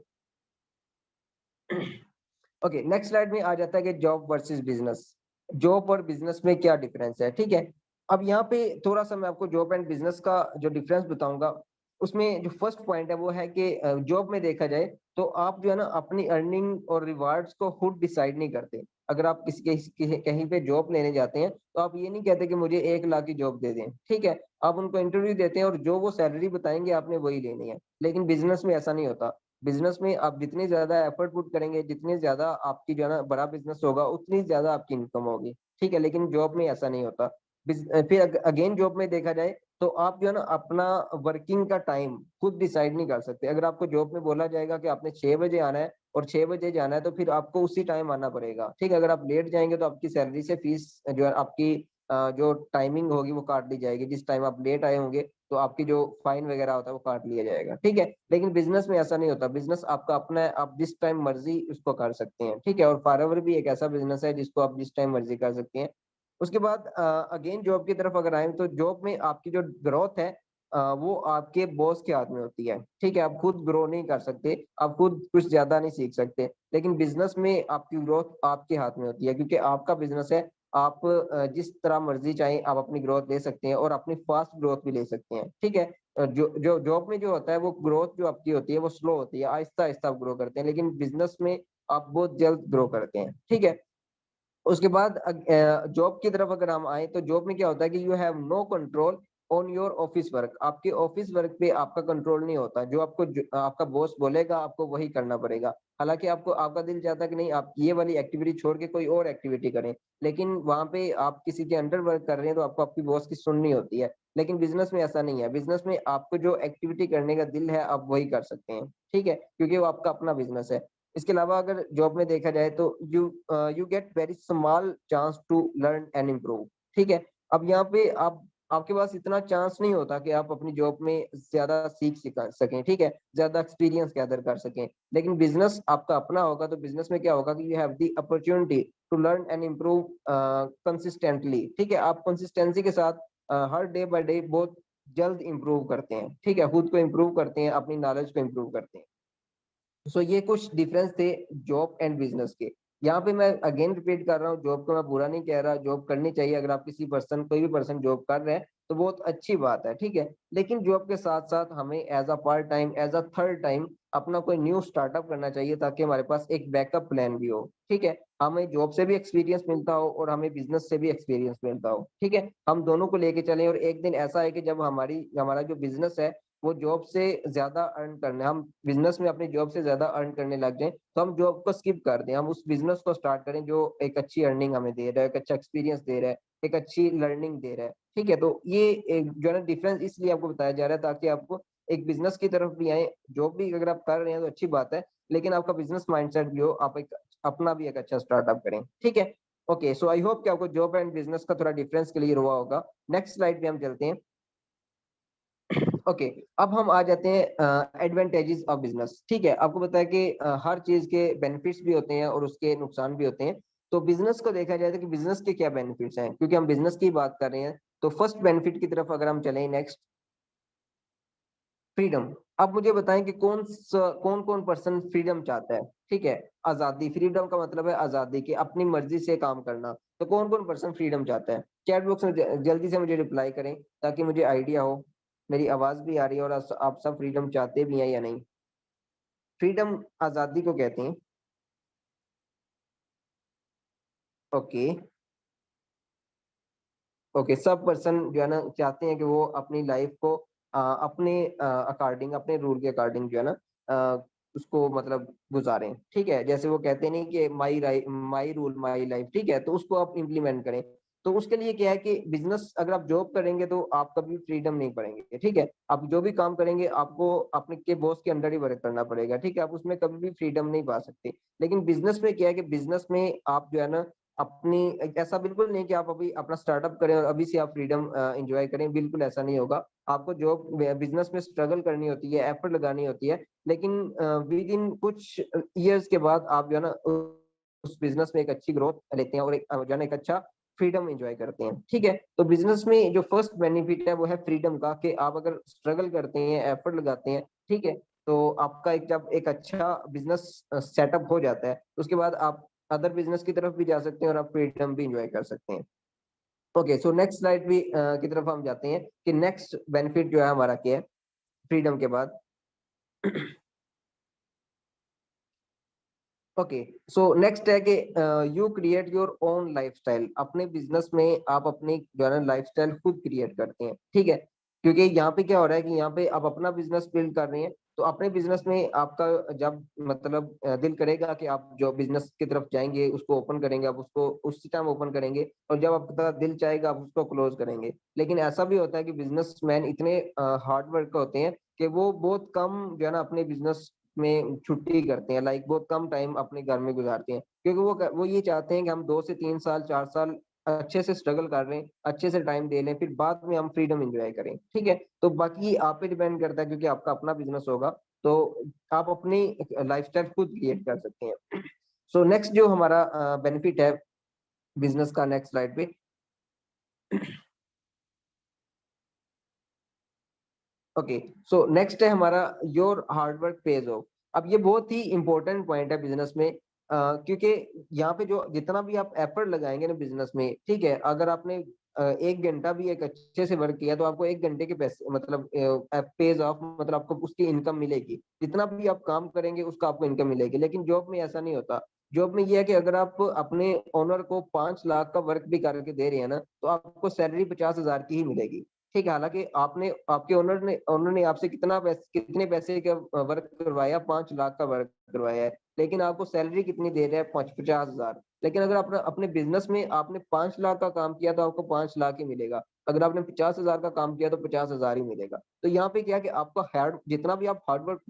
ओके, नेक्स्ट स्लाइड में आ जाता है कि जॉब वर्सेस बिजनेस। जॉब और बिजनेस में क्या डिफरेंस है। ठीक है, अब यहाँ पे थोड़ा सा मैं आपको जॉब एंड बिजनेस का जो डिफरेंस बताऊंगा। उसमें जो फर्स्ट पॉइंट है वो है कि जॉब में देखा जाए तो आप जो है ना अपनी अर्निंग और रिवार्ड्स को खुद डिसाइड नहीं करते। अगर आप कहीं पे जॉब लेने जाते हैं तो आप ये नहीं कहते कि मुझे 1 लाख की जॉब दे दें। ठीक है, आप उनको इंटरव्यू देते हैं और जो वो सैलरी बताएंगे आपने वही लेनी है। लेकिन बिजनेस में ऐसा नहीं होता। बिजनेस में आप जितनी ज्यादा एफर्ट पुट करेंगे, जितनी ज्यादा आपकी जो है ना बड़ा बिजनेस होगा, उतनी ज्यादा आपकी इनकम होगी। ठीक है, लेकिन जॉब में ऐसा नहीं होता। फिर अगेन जॉब में देखा जाए तो आप जो है ना अपना वर्किंग का टाइम खुद डिसाइड नहीं कर सकते। अगर आपको जॉब में बोला जाएगा कि आपने 6 बजे आना है और 6 बजे जाना है, तो फिर आपको उसी टाइम आना पड़ेगा। ठीक है, अगर आप लेट जाएंगे तो आपकी सैलरी से फीस जो है आपकी जो टाइमिंग होगी वो काट ली जाएगी। जिस टाइम आप लेट आए होंगे तो आपकी जो फाइन वगैरह होता है वो काट लिया जाएगा। ठीक है, लेकिन बिजनेस में ऐसा नहीं होता। बिजनेस आपका अपना है, आप जिस टाइम मर्जी उसको कर सकते हैं। ठीक है, और फॉरएवर भी एक ऐसा बिजनेस है जिसको आप जिस टाइम मर्जी कर सकते हैं। उसके बाद अगेन जॉब की तरफ अगर आए तो जॉब में आपकी जो ग्रोथ है वो आपके बॉस के हाथ में होती है। ठीक है, आप खुद ग्रो नहीं कर सकते, आप खुद कुछ ज्यादा नहीं सीख सकते। लेकिन बिजनेस में आपकी ग्रोथ आपके हाथ में होती है, क्योंकि आपका बिजनेस है। आप जिस तरह मर्जी चाहे आप अपनी ग्रोथ ले सकते हैं और अपनी फास्ट ग्रोथ भी ले सकते हैं। ठीक है, जो जो जॉब में जो होता है वो ग्रोथ जो आपकी होती है वो स्लो होती है, आहिस्ता आहिस्ता आप ग्रो करते हैं। लेकिन बिजनेस में आप बहुत जल्द ग्रो करते हैं। ठीक है, उसके बाद जॉब की तरफ अगर हम आए तो जॉब में क्या होता है कि you have no control on your office work. आपके ऑफिस वर्क पे आपका कंट्रोल नहीं होता। जो आपको आपका बॉस बोलेगा आपको वही करना पड़ेगा। हालांकि आपको आपका दिल चाहता है कि नहीं आप ये वाली एक्टिविटी छोड़ के कोई और एक्टिविटी करें, लेकिन वहां पे आप किसी के अंडर वर्क कर रहे हैं तो आपको आपकी बॉस की सुननी होती है। लेकिन बिजनेस में ऐसा नहीं है। बिजनेस में आपको जो एक्टिविटी करने का दिल है आप वही कर सकते हैं। ठीक है, क्योंकि वो आपका अपना बिजनेस है। इसके अलावा अगर जॉब में देखा जाए तो you get very small chance to learn and improve. ठीक है, अब यहाँ पे आप आपके पास इतना चांस नहीं होता कि आप अपनी जॉब में ज्यादा सीख सिखा सकें। ठीक है, ज्यादा एक्सपीरियंस गैदर कर सकें। लेकिन बिजनेस आपका अपना होगा तो बिजनेस में क्या होगा कि you have the opportunity to learn and improve consistently. ठीक है, आप कंसिस्टेंसी के साथ हर डे बाय डे बहुत जल्द इम्प्रूव करते हैं। ठीक है, खुद को इम्प्रूव करते हैं, अपनी नॉलेज को इम्प्रूव करते हैं। सो ये कुछ डिफरेंस थे जॉब एंड बिजनेस के। यहाँ पे मैं अगेन रिपीट कर रहा हूँ, जॉब को मैं बुरा नहीं कह रहा, जॉब करनी चाहिए। अगर आप किसी पर्सन कोई भी पर्सन जॉब कर रहे हैं तो बहुत अच्छी बात है। ठीक है, लेकिन जॉब के साथ साथ हमें as a part time, as a third time अपना कोई न्यू स्टार्टअप करना चाहिए, ताकि हमारे पास एक बैकअप प्लान भी हो। ठीक है, हमें जॉब से भी एक्सपीरियंस मिलता हो और हमें बिजनेस से भी एक्सपीरियंस मिलता हो। ठीक है, हम दोनों को लेके चलें और एक दिन ऐसा है कि जब हमारा जो बिजनेस है वो जॉब से ज्यादा अर्न करने, हम बिजनेस में अपनी जॉब से ज्यादा अर्न करने लग जाएं, तो हम जॉब को स्किप कर दें, हम उस बिजनेस को स्टार्ट करें जो एक अच्छी अर्निंग हमें दे रहा है, एक अच्छा एक्सपीरियंस दे रहा है, एक अच्छी लर्निंग दे रहा है। ठीक है, तो ये एक जो है ना डिफरेंस इसलिए आपको बताया जा रहा है ताकि आपको एक बिजनेस की तरफ भी आए। जॉब भी अगर आप कर रहे हैं तो अच्छी बात है, लेकिन आपका बिजनेस माइंडसेट भी हो, आप एक अपना भी एक अच्छा स्टार्टअप करें। ठीक है, ओके, सो आई होप कि आपको जॉब एंड बिजनेस का थोड़ा डिफरेंस क्लियर हुआ होगा। नेक्स्ट स्लाइड पे हम चलते हैं। ओके, अब हम आ जाते हैं एडवांटेजेस ऑफ बिजनेस। ठीक है, आपको पता है कि हर चीज के बेनिफिट्स भी होते हैं और उसके नुकसान भी होते हैं। तो बिजनेस को देखा जाए तो कि बिजनेस के क्या बेनिफिट्स हैं, क्योंकि हम बिजनेस की बात कर रहे हैं। तो फर्स्ट बेनिफिट की तरफ अगर हम चलें, नेक्स्ट, फ्रीडम। अब मुझे बताएं कि कौन कौन पर्सन फ्रीडम चाहता है। ठीक है, आजादी, फ्रीडम का मतलब है आजादी, की अपनी मर्जी से काम करना। तो कौन कौन पर्सन फ्रीडम चाहता है, चैट बॉक्स में जल्दी से मुझे रिप्लाई करें ताकि मुझे आइडिया हो। मेरी आवाज भी आ रही है और आप सब फ्रीडम चाहते भी हैं या नहीं। फ्रीडम आजादी को कहते हैं। ओके, ओके, सब पर्सन जो है ना चाहते हैं कि वो अपनी लाइफ को अपने अकॉर्डिंग, अपने रूल के अकॉर्डिंग जो है ना उसको मतलब गुजारें। ठीक है, जैसे वो कहते नहीं कि माई रूल माई लाइफ। ठीक है, तो उसको आप इम्प्लीमेंट करें। तो उसके लिए क्या है कि बिजनेस अगर आप जॉब करेंगे तो आप कभी फ्रीडम नहीं पड़ेंगे। ठीक है, आप जो भी काम करेंगे आपको अपने के बॉस के अंडर ही वर्क करना पड़ेगा। ठीक है, आप उसमें कभी भी फ्रीडम नहीं पा सकते। लेकिन बिजनेस में क्या है कि बिजनेस में आप जो है ना अपनी, ऐसा बिल्कुल नहीं कि आप अभी अपना स्टार्टअप करें और अभी से आप फ्रीडम एंजॉय करें, बिल्कुल ऐसा नहीं होगा। आपको जॉब बिजनेस में स्ट्रगल करनी होती है, एफर्ट लगानी होती है। लेकिन विद इन कुछ ईयर्स के बाद आप जो है ना उस बिजनेस में एक अच्छी ग्रोथ लेते हैं और एक जो है ना एक अच्छा फ्रीडम एंजॉय करते हैं। ठीक है, तो बिजनेस में जो फर्स्ट बेनिफिट है वो है फ्रीडम का, कि आप अगर स्ट्रगल करते हैं, एफर्ट लगाते हैं, ठीक है, तो आपका एक जब एक अच्छा बिजनेस सेटअप हो जाता है उसके बाद आप अदर बिजनेस की तरफ भी जा सकते हैं और आप फ्रीडम भी इंजॉय कर सकते हैं। ओके, सो नेक्स्ट स्लाइड भी की तरफ हम जाते हैं कि नेक्स्ट बेनिफिट जो है हमारा क्या है फ्रीडम के बाद। ओके, सो नेक्स्ट है कि you create your own lifestyle. अपने बिजनेस में आप अपनी जो है ना लाइफस्टाइल खुद क्रिएट करते हैं। ठीक है, क्योंकि यहाँ पे क्या हो रहा है कि यहाँ पे आप अपना बिजनेस बिल्ड कर रहे हैं, तो अपने बिजनेस में आपका जब मतलब दिल करेगा कि आप जो बिजनेस की तरफ जाएंगे उसको ओपन करेंगे, आप उसको उसी टाइम ओपन करेंगे, और जब आपका दिल चाहेगा आप उसको क्लोज करेंगे। लेकिन ऐसा भी होता है कि बिजनेसमैन इतने हार्ड वर्क होते हैं कि वो बहुत कम जो है ना अपने बिजनेस में छुट्टी करते हैं, लाइक बहुत कम टाइम अपने घर में गुजारते हैं, क्योंकि वो ये चाहते हैं कि हम 2 से 3 साल 4 साल अच्छे से स्ट्रगल कर रहे हैं, अच्छे से टाइम दे लें, फिर बाद में हम फ्रीडम एंजॉय करें। ठीक है, तो बाकी आप पे डिपेंड करता है, क्योंकि आपका अपना बिजनेस होगा तो आप अपनी लाइफस्टाइल खुद क्रिएट कर सकते हैं। सो नेक्स्ट जो हमारा बेनिफिट है बिजनेस का, नेक्स्ट स्लाइड पे। ओके, सो नेक्स्ट है हमारा your hard work page of. अब ये बहुत ही इंपॉर्टेंट पॉइंट है बिजनेस में, क्योंकि यहाँ पे जो जितना भी आप एफर्ट लगाएंगे ना बिजनेस में, ठीक है, अगर आपने 1 घंटा भी एक अच्छे से वर्क किया तो आपको 1 घंटे के पैसे मतलब पेज ऑफ, मतलब आपको उसकी इनकम मिलेगी, जितना भी आप काम करेंगे उसका आपको इनकम मिलेगी। लेकिन जॉब में ऐसा नहीं होता। जॉब में ये है कि अगर आप अपने ओनर को 5 लाख का वर्क भी करके दे रहे हैं ना, तो आपको सैलरी 50,000 की ही मिलेगी। ठीक है, हालांकि आपने आपके ओनर ने आपसे कितने पैसे का वर्क करवाया, 5 लाख का वर्क करवाया है, लेकिन आपको सैलरी कितनी दे रहा है, 50,000। लेकिन अगर अपना अपने बिजनेस में आपने 5 लाख का काम किया तो आपको 5 लाख ही मिलेगा, अगर आपने 50,000 का काम किया तो 50,000 ही मिलेगा। तो यहाँ पे क्या कि आपका हार्ड, जितना भी आप हार्डवर्क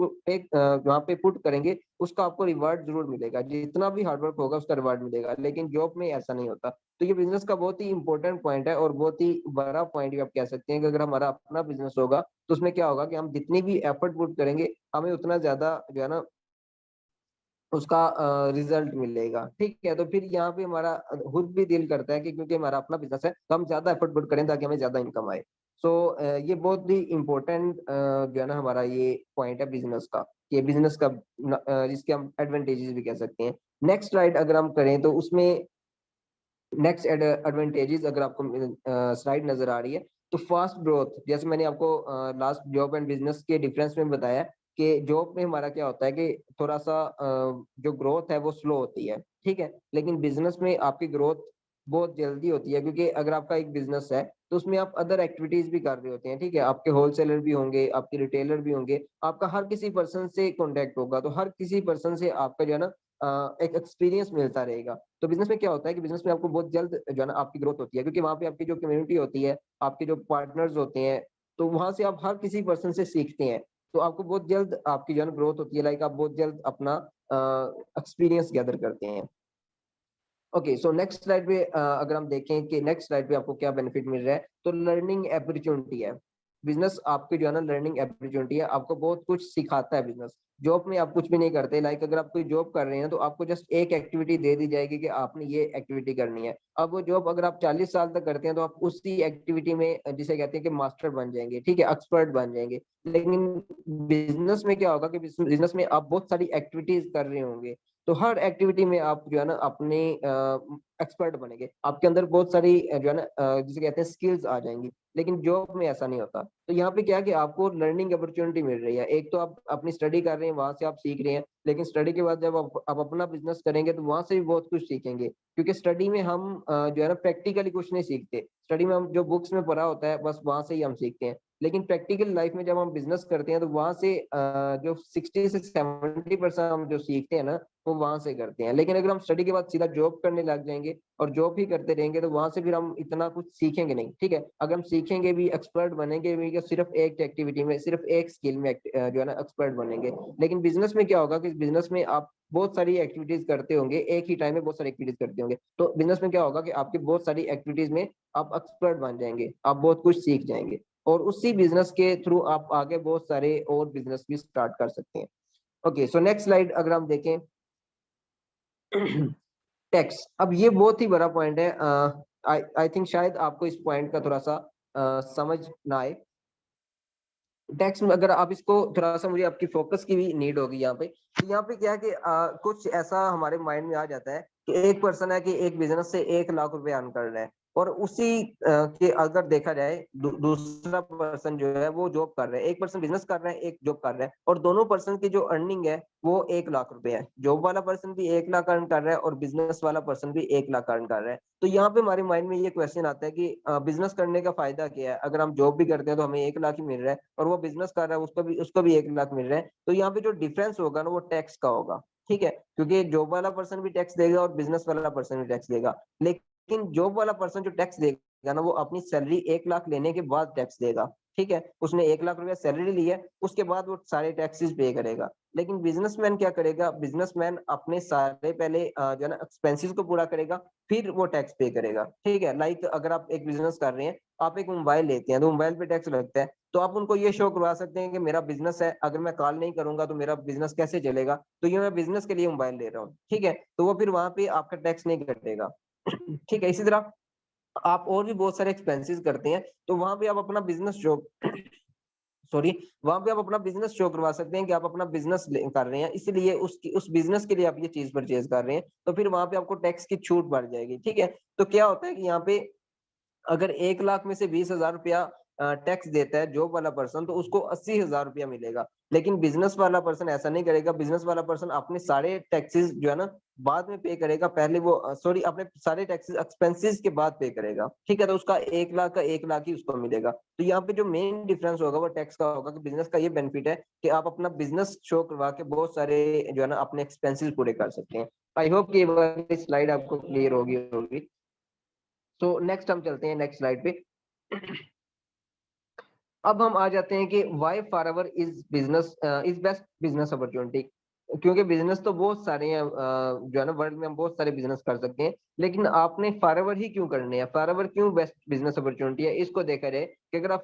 वहाँ पे पुट करेंगे उसका आपको रिवार्ड जरूर मिलेगा, जितना भी हार्डवर्क होगा उसका रिवार्ड मिलेगा। लेकिन जॉब में ऐसा नहीं होता। तो ये बिजनेस का बहुत ही इंपॉर्टेंट पॉइंट है, और बहुत ही बड़ा पॉइंट भी आप कह सकते हैं कि अगर हमारा अपना बिजनेस होगा तो उसमें क्या होगा कि हम जितनी भी एफर्ट पुट करेंगे हमें उतना ज्यादा जो है ना उसका रिजल्ट मिलेगा। ठीक है, तो फिर यहाँ पे हमारा खुद भी दिल करता है कि क्योंकि हमारा अपना बिजनेस है तो हम ज्यादा एफर्ट पुट करें ताकि हमें ज्यादा इनकम आए। सो ये बहुत ही इम्पोर्टेंट जो है ना हमारा ये पॉइंट है बिजनेस का, ये बिजनेस का जिसके हम एडवांटेजेस भी कह सकते हैं। नेक्स्ट स्लाइड अगर हम करें तो उसमें नेक्स्ट एडवांटेजेस अगर आपको स्लाइड नजर आ रही है, तो फास्ट ग्रोथ, जैसे मैंने आपको लास्ट जॉब एंड बिजनेस के डिफरेंस में बताया कि जॉब में हमारा क्या होता है कि थोड़ा सा जो ग्रोथ है वो स्लो होती है। ठीक है, लेकिन बिजनेस में आपकी ग्रोथ बहुत जल्दी होती है, क्योंकि अगर आपका एक बिजनेस है तो उसमें आप अदर एक्टिविटीज भी कर रहे होते हैं। ठीक है, आपके होलसेलर भी होंगे, आपके रिटेलर भी होंगे, आपका हर किसी पर्सन से कांटेक्ट होगा, तो हर किसी पर्सन से आपका जो है ना एक एक्सपीरियंस मिलता रहेगा। तो बिजनेस में क्या होता है कि बिजनेस में आपको बहुत जल्द जो है ना आपकी ग्रोथ होती है, क्योंकि वहाँ पे आपकी जो कम्युनिटी होती है, आपके जो पार्टनर्स होते हैं, तो वहां से आप हर किसी पर्सन से सीखते हैं, तो आपको बहुत जल्द आपकी जो है ग्रोथ होती है, लाइक आप बहुत जल्द अपना एक्सपीरियंस गैदर करते हैं। ओके, सो नेक्स्ट स्लाइड पे अगर हम देखें कि नेक्स्ट स्लाइड पे आपको क्या बेनिफिट मिल रहा है, तो लर्निंग अपॉर्चुनिटी है। बिजनेस आपकी जो है ना लर्निंग अपॉर्चुनिटी है, आपको बहुत कुछ सिखाता है बिजनेस। जॉब में आप कुछ भी नहीं करते, लाइक अगर आप कोई जॉब कर रहे हैं तो आपको जस्ट एक एक्टिविटी दे दी जाएगी कि आपने ये एक्टिविटी करनी है। अब वो जॉब अगर आप 40 साल तक करते हैं तो आप उसी एक्टिविटी में जिसे कहते हैं कि मास्टर बन जाएंगे, ठीक है, एक्सपर्ट बन जाएंगे। लेकिन बिजनेस में क्या होगा कि बिजनेस में आप बहुत सारी एक्टिविटीज कर रहे होंगे, तो हर एक्टिविटी में आप जो है ना अपने एक्सपर्ट बनेंगे, आपके अंदर बहुत सारी जो है ना जिसे कहते हैं स्किल्स आ जाएंगी। लेकिन जॉब में ऐसा नहीं होता। तो यहाँ पे क्या है कि आपको लर्निंग अपॉर्चुनिटी मिल रही है, एक तो आप अपनी स्टडी कर रहे हैं, वहां से आप सीख रहे हैं, लेकिन स्टडी के बाद जब आप अपना बिजनेस करेंगे तो वहां से भी बहुत कुछ सीखेंगे, क्योंकि स्टडी में हम जो है ना प्रैक्टिकली कुछ नहीं सीखते। स्टडी में हम जो बुक्स में पढ़ा होता है बस वहां से ही हम सीखते हैं। लेकिन प्रैक्टिकल लाइफ में जब हम बिजनेस करते हैं तो वहां से जो 60 से 70% हम जो सीखते हैं ना वो वहां से करते हैं। लेकिन अगर हम स्टडी के बाद सीधा जॉब करने लग जाएंगे और जॉब ही करते रहेंगे तो वहां से फिर हम इतना कुछ सीखेंगे नहीं। ठीक है, अगर हम सीखेंगे भी, एक्सपर्ट बनेंगे भी, कि सिर्फ एक एक्टिविटी में, सिर्फ एक स्किल में जो है ना एक्सपर्ट बनेंगे। लेकिन बिजनेस में क्या होगा कि बिजनेस में आप बहुत सारी एक्टिविटीज करते होंगे, एक ही टाइम में बहुत सारी एक्टिविटीज करते होंगे, तो बिजनेस में क्या होगा कि आपकी बहुत सारी एक्टिविटीज में आप एक्सपर्ट बन जाएंगे, आप बहुत कुछ सीख जाएंगे, और उसी बिजनेस के थ्रू आप आगे बहुत सारे और बिजनेस भी स्टार्ट कर सकते हैं। ओके, सो नेक्स्ट स्लाइड अगर हम देखें, टैक्स। अब ये बहुत ही बड़ा पॉइंट है, आई आई थिंक शायद आपको इस पॉइंट का थोड़ा सा समझ ना आए। टैक्स में अगर आप इसको थोड़ा सा, मुझे आपकी फोकस की भी नीड होगी यहाँ पे। तो यहाँ पे क्या है कि कुछ ऐसा हमारे माइंड में आ जाता है कि एक पर्सन है कि एक बिजनेस से 1 लाख रुपए अर्न कर रहा है, और उसी के अगर देखा जाए दूसरा पर्सन जो है वो जॉब कर रहा है, एक पर्सन बिजनेस कर रहा है, एक जॉब कर रहा है, और दोनों पर्सन की जो अर्निंग है वो 1 लाख रुपए है। जॉब वाला पर्सन भी 1 लाख अर्न कर रहा है और बिजनेस वाला पर्सन भी 1 लाख अर्न कर रहा है। तो यहाँ पे हमारे माइंड में ये क्वेश्चन आता है कि बिजनेस करने का फायदा क्या है? अगर हम जॉब भी करते हैं तो हमें 1 लाख ही मिल रहा है, और वो बिजनेस कर रहा है उसको भी 1 लाख मिल रहा है। तो यहाँ पे जो डिफरेंस होगा ना वो टैक्स का होगा, ठीक है, क्योंकि जॉब वाला पर्सन भी टैक्स देगा और बिजनेस वाला पर्सन भी टैक्स देगा। लेकिन जॉब वाला पर्सन जो टैक्स देगा ना वो अपनी सैलरी 1 लाख लेने के बाद टैक्स देगा, ठीक है, उसने 1 लाख रुपया सैलरी ली है, उसके बाद वो सारे टैक्सेस पे करेगा। लेकिन बिजनेसमैन क्या करेगा? बिजनेसमैन अपने सारे पहले जो है ना एक्सपेंसेस को पूरा करेगा, फिर वो टैक्स पे करेगा, ठीक है। लाइक अगर आप एक बिजनेस कर रहे हैं, आप एक मोबाइल लेते हैं तो मोबाइल पे टैक्स लगता है, तो आप उनको ये शो करवा सकते हैं कि मेरा बिजनेस है, अगर मैं कॉल नहीं करूंगा तो मेरा बिजनेस कैसे चलेगा, तो ये मैं बिजनेस के लिए मोबाइल ले रहा हूँ, ठीक है, तो वो फिर वहां पे आपका टैक्स नहीं कटेगा। ठीक है, इसी तरह आप और भी बहुत सारे एक्सपेंसेस करते हैं, तो वहां पे आप अपना बिजनेस शो सॉरी वहां पे आप अपना बिजनेस शो करवा सकते हैं कि आप अपना बिजनेस कर रहे हैं, इसीलिए उस बिजनेस के लिए आप ये चीज परचेज कर रहे हैं, तो फिर वहां पे आपको टैक्स की छूट बढ़ जाएगी, ठीक है। तो क्या होता है कि यहाँ पे अगर 1 लाख में से 20,000 रुपया टैक्स देता है जॉब वाला पर्सन, तो उसको 80,000 रुपया मिलेगा। लेकिन बिजनेस वाला पर्सन ऐसा नहीं करेगा, बिजनेस वाला पर्सन अपने सारे टैक्सेस जो है ना बाद में पे करेगा, पहले वो सॉरी अपने सारे टैक्सेस एक्सपेंसेस के बाद पे करेगा, ठीक है, तो उसका 1 लाख का 1 लाख ही उसको मिलेगा। तो यहाँ पे जो मेन डिफरेंस होगा वो टैक्स का होगा, कि बिजनेस का ये बेनिफिट है कि आप अपना बिजनेस शो करवा के बहुत सारे जो है ना अपने एक्सपेंसेस पूरे कर सकते हैं। आई होप कि ये वाली स्लाइड आपको क्लियर होगी। तो नेक्स्ट हम चलते हैं नेक्स्ट स्लाइड पे। अब हम आ जाते हैं कि why forever is business is best business opportunity. क्योंकि बिजनेस तो बहुत सारे हैं, जो है ना वर्ल्ड में हम बहुत सारे बिजनेस कर सकते हैं, लेकिन आपने फॉरएवर ही क्यों करने हैं, फॉरएवर क्यों बेस्ट बिजनेस अपॉर्चुनिटी है, इसको देखा जाए कि अगर आप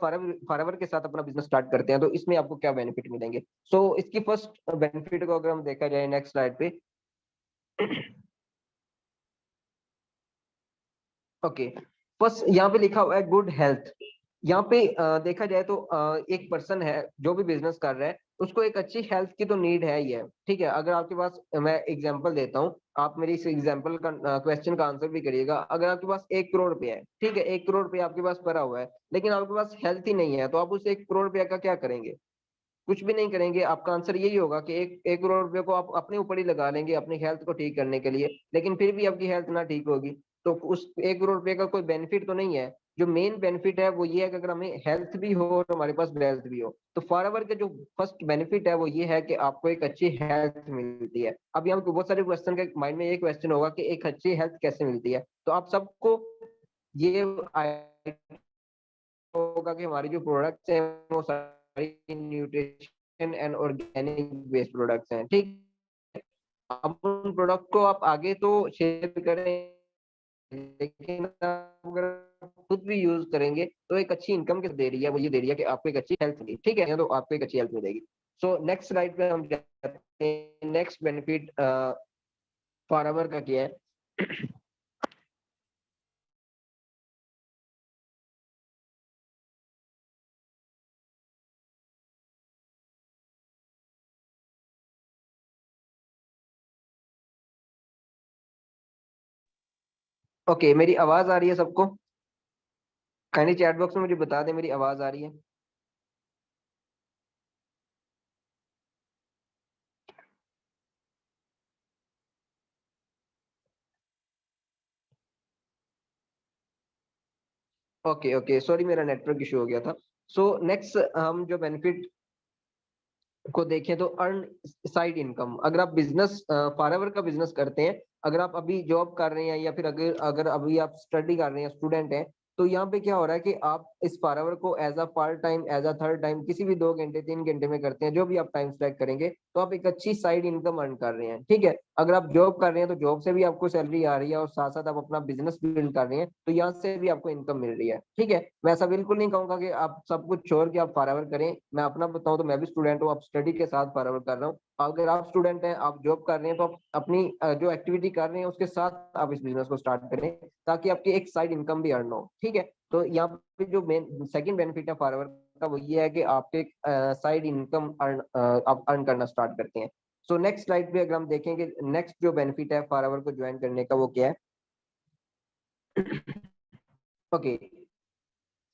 फॉरएवर के साथ अपना बिजनेस स्टार्ट करते हैं तो इसमें आपको क्या बेनिफिट मिलेंगे। सो इसकी फर्स्ट बेनिफिट को अगर हम देखा जाए नेक्स्ट स्लाइड पे। ओके, फर्स्ट यहाँ पे लिखा हुआ है गुड हेल्थ। यहाँ पे देखा जाए तो एक पर्सन है जो भी बिजनेस कर रहा है, उसको एक अच्छी हेल्थ की तो नीड है ही है, ठीक है। अगर आपके पास, मैं एग्जांपल देता हूँ, आप मेरी इस एग्जांपल का क्वेश्चन का आंसर भी करिएगा। अगर आपके पास 1 करोड़ रुपया है, ठीक है, 1 करोड़ रुपया आपके पास पड़ा हुआ है, लेकिन आपके पास हेल्थ ही नहीं है, तो आप उस 1 करोड़ रुपया का क्या करेंगे? कुछ भी नहीं करेंगे। आपका आंसर यही होगा कि एक करोड़ रुपए को आप अपने ऊपर ही लगा लेंगे अपनी हेल्थ को ठीक करने के लिए, लेकिन फिर भी आपकी हेल्थ ना ठीक होगी, तो उस 1 करोड़ रुपए का कोई बेनिफिट तो नहीं है। जो मेन बेनिफिट है वो ये है कि अगर हमें हेल्थ भी हो और हमारे पास वेल्थ भी हो, तो फॉरएवर के जो फर्स्ट बेनिफिट है वो ये है कि आपको एक अच्छी हेल्थ मिलती है। अब यहाँ पे बहुत सारे क्वेश्चन के माइंड में ये क्वेश्चन होगा कि एक अच्छी हेल्थ कैसे मिलती है, तो आप सबको ये होगा कि हमारी जो प्रोडक्ट्स हैं वो सारी nutrition and organic based products हैं, ठीक है। अब उन प्रोडक्ट को आप आगे तो शेयर करें, लेकिन अगर खुद भी यूज करेंगे तो एक अच्छी इनकम किस दे रही है, वो ये दे रही है कि आपको एक अच्छी हेल्थ मिलेगी, ठीक है, तो आपको एक अच्छी हेल्थ मिलेगी। सो नेक्स्ट स्लाइड पे हम जाते हैं। नेक्स्ट बेनिफिट फॉरएवर का क्या है। ओके, मेरी आवाज आ रही है सबको? काइंडली चैट बॉक्स में मुझे बता दें मेरी आवाज आ रही है। ओके ओके, सॉरी मेरा नेटवर्क इशू हो गया था। सो नेक्स्ट हम जो बेनिफिट को देखें तो अर्न साइड इनकम। अगर आप बिजनेस फॉरएवर का बिजनेस करते हैं, अगर आप अभी जॉब कर रहे हैं या फिर अगर अगर अभी आप स्टडी कर रहे हैं, स्टूडेंट हैं, तो यहाँ पे क्या हो रहा है कि आप इस फॉरएवर को as a part time, as a third time, किसी भी 2 घंटे 3 घंटे में करते हैं, जो भी आप टाइम सेलेक्ट करेंगे, तो आप एक अच्छी साइड इनकम अर्न कर रहे हैं, ठीक है। अगर आप जॉब कर रहे हैं तो जॉब से भी आपको सैलरी आ रही है और साथ साथ आप अपना बिजनेस बिल्ड कर रहे हैं, तो यहाँ से भी आपको इनकम मिल रही है, ठीक है। मैं ऐसा बिल्कुल नहीं कहूंगा कि आप सब कुछ छोड़ के आप फॉरएवर करें। मैं अपना बताऊं तो मैं भी स्टूडेंट हूँ, आप स्टडी के साथ फॉरएवर कर रहा हूँ। अगर आप स्टूडेंट हैं, आप जॉब कर रहे हैं, तो आप अपनी जो एक्टिविटी कर रहे हैं उसके साथ आप इस बिजनेस को स्टार्ट करें, ताकि आपकी एक साइड इनकम भी अर्न हो, ठीक है। तो यहाँ पे जो मेन सेकंड बेनिफिट है फॉरएवर का वो ये है कि आपके साइड इनकम अर्न आप अर्न करना स्टार्ट करते हैं। सो नेक्स्ट स्लाइड पे अगर हम देखेंगे नेक्स्ट जो बेनिफिट है फॉरएवर को ज्वाइन करने का वो क्या है। ओके,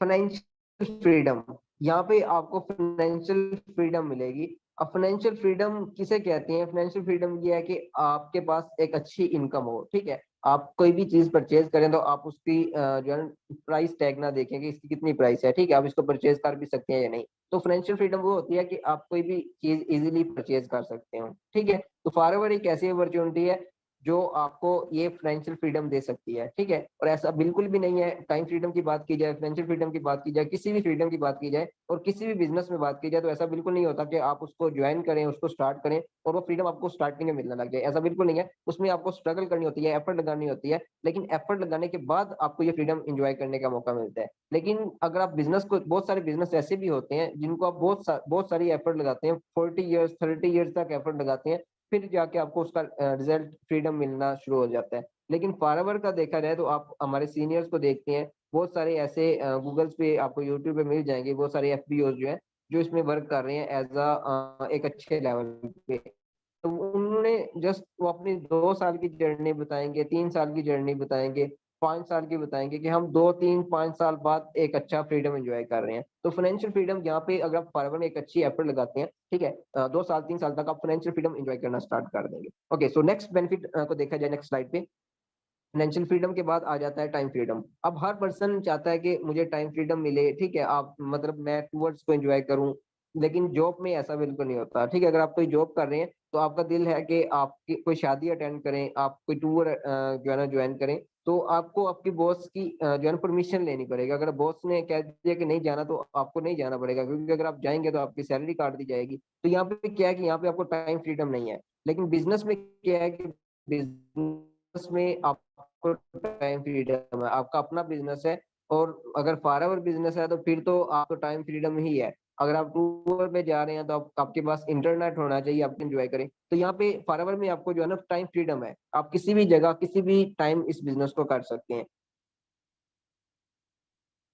फाइनेंशियल फ्रीडम, यहाँ पे आपको फाइनेंशियल फ्रीडम मिलेगी। अब फाइनेंशियल फ्रीडम किसे कहते हैं? फाइनेंशियल फ्रीडम ये है कि आपके पास एक अच्छी इनकम हो, ठीक है। आप कोई भी चीज परचेज करें तो आप उसकी जो है प्राइस टैग ना देखें कि इसकी कितनी प्राइस है, ठीक है, आप इसको परचेज कर भी सकते हैं या नहीं। तो फाइनेंशियल फ्रीडम वो होती है कि आप कोई भी चीज इजीली परचेज कर सकते हो, ठीक है। तो फॉरएवर एक ऐसी अपॉर्चुनिटी है जो आपको ये फाइनेंशियल फ्रीडम दे सकती है, ठीक है। और ऐसा बिल्कुल भी नहीं है, टाइम फ्रीडम की बात की जाए, फाइनेंशियल फ्रीडम की बात की जाए, किसी भी फ्रीडम की बात की जाए और किसी भी बिजनेस में बात की जाए, तो ऐसा बिल्कुल नहीं होता कि आप उसको ज्वाइन करें, उसको स्टार्ट करें और वो फ्रीडम आपको स्टार्टिंग में मिलने लग जाए, ऐसा बिल्कुल नहीं है। उसमें आपको स्ट्रगल करनी होती है, एफर्ट लगानी होती है, लेकिन एफर्ट लगाने के बाद आपको ये फ्रीडम एंजॉय करने का मौका मिलता है। लेकिन अगर आप बिजनेस को, बहुत सारे बिजनेस ऐसे भी होते हैं जिनको आप बहुत सारी एफर्ट लगाते हैं, 40 ईयर्स 30 ईयर्स तक एफर्ट लगाते हैं, फिर जाके आपको उसका रिजल्ट फ्रीडम मिलना शुरू हो जाता है। लेकिन फॉरएवर का देखा जाए तो आप हमारे सीनियर्स को देखते हैं, बहुत सारे ऐसे गूगल्स पे आपको यूट्यूब पे मिल जाएंगे, बहुत सारे एफबीओ जो है जो इसमें वर्क कर रहे हैं एज एक अच्छे लेवल पे। तो उन्होंने जस्ट वो अपनी 2 साल की जर्नी बताएंगे, 3 साल की जर्नी बताएंगे, 5 साल की बताएंगे कि हम 2 3 5 साल बाद एक अच्छा फ्रीडम एंजॉय कर रहे हैं। तो फाइनेंशियल फ्रीडम यहाँ पे अगर आप फॉरएवर में एक अच्छी एफर्ट लगाते हैं, ठीक है, 2 साल 3 साल तक आप फाइनेंशियल फ्रीडम एंजॉय करना स्टार्ट कर देंगे। ओके, सो नेक्स्ट बेनिफिट को देखा जाए नेक्स्ट स्लाइड पे। फाइनेंशियल फ्रीडम के बाद आ जाता है टाइम फ्रीडम। अब हर पर्सन चाहता है कि मुझे टाइम फ्रीडम मिले, ठीक है, आप मतलब मैं टूवर्ड्स को एंजॉय करूं। लेकिन जॉब में ऐसा बिल्कुल नहीं होता, ठीक है। अगर आप कोई जॉब कर रहे हैं तो आपका दिल है कि आप कोई शादी अटेंड करें, आप कोई टूर जो है ना ज्वाइन करें, तो आपको आपकी बॉस की जो है ना परमिशन लेनी पड़ेगी। अगर बॉस ने कह दिया कि नहीं जाना तो आपको नहीं जाना पड़ेगा, क्योंकि अगर आप जाएंगे तो आपकी सैलरी काट दी जाएगी। तो यहाँ पे क्या है कि यहाँ पे आपको टाइम फ्रीडम नहीं है। लेकिन बिजनेस में क्या है कि बिजनेस में आपको टाइम फ्रीडम है, आपका अपना बिजनेस है। और अगर फॉरएवर बिजनेस है तो फिर तो आपको टाइम फ्रीडम ही है। अगर आप टूर पे जा रहे हैं तो आपके पास इंटरनेट होना चाहिए, आप एंजॉय करें। तो यहाँ पे फॉरएवर में आपको जो है ना टाइम फ्रीडम है, आप किसी भी जगह किसी भी टाइम इस बिजनेस को कर सकते हैं।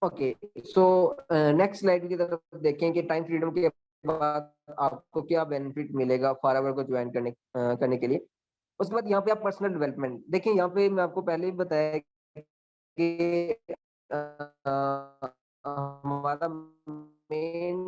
ओके, सो नेक्स्ट स्लाइड की तरफ देखें कि टाइम फ्रीडम के बाद आपको क्या बेनिफिट मिलेगा फॉरएवर को ज्वाइन करने के लिए। उसके बाद यहाँ पे आप पर्सनल डेवलपमेंट देखिए, यहाँ पे मैं आपको पहले ही बताया कि हमारा मेन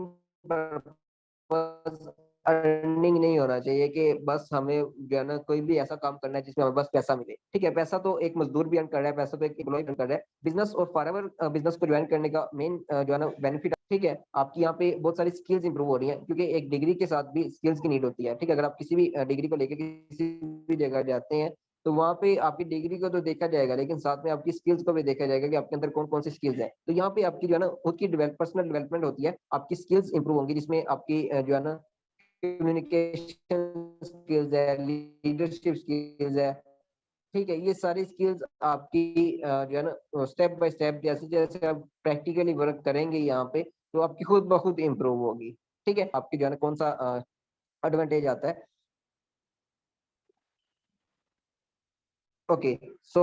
पर्पस अर्निंग नहीं होना चाहिए कि बस हमें जो है ना कोई भी ऐसा काम करना है जिसमें हमें बस पैसा मिले, ठीक है। पैसा तो एक मजदूर भी अर्न कर रहा है, पैसा तो एक एम्प्लॉय अर्न कर रहा है। बिजनेस और फॉरएवर बिजनेस को ज्वाइन करने का मेन जो है ना बेनिफिट, ठीक है, आपकी यहाँ पे बहुत सारी स्किल्स इंप्रूव हो रही हैं, क्योंकि एक डिग्री के साथ भी स्किल्स की नीड होती है, ठीक है। अगर आप किसी भी डिग्री को लेकर किसी भी जगह जाते हैं तो वहाँ पे आपकी डिग्री को तो देखा जाएगा, लेकिन साथ में आपकी स्किल्स को भी देखा जाएगा कि आपके अंदर कौन कौन सी स्किल्स है। तो यहाँ पे आपकी जो है ना खुद की पर्सनल डेवलपमेंट होती है, आपकी स्किल्स इंप्रूव होंगी, जिसमें आपकी जो है ना कम्युनिकेशन स्किल्स है, लीडरशिप स्किल्स है, ठीक है। ये सारी स्किल्स आपकी जो है ना स्टेप बाय स्टेप जैसे जैसे आप प्रैक्टिकली वर्क करेंगे यहाँ पे, तो आपकी खुद ब खुद इम्प्रूव होगी, ठीक है। आपकी जो है ना कौन सा एडवांटेज आता है। ओके, सो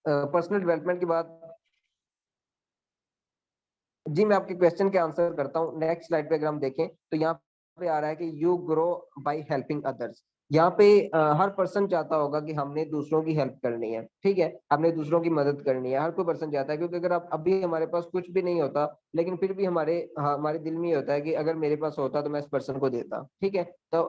पर्सनल डेवलपमेंट के बाद, जी मैं आपके क्वेश्चन के आंसर करता हूँ। नेक्स्ट स्लाइड पे अगर हम देखें तो यहाँ पे आ रहा है कि you grow by helping others. यहाँ पे हर पर्सन चाहता होगा कि हमने दूसरों की हेल्प करनी है, ठीक है, हमने दूसरों की मदद करनी है, हर कोई पर्सन चाहता है। क्योंकि अगर आप अभी हमारे पास कुछ भी नहीं होता, लेकिन फिर भी हमारे दिल में ये होता है कि अगर मेरे पास होता तो मैं इस पर्सन को देता, ठीक है। तो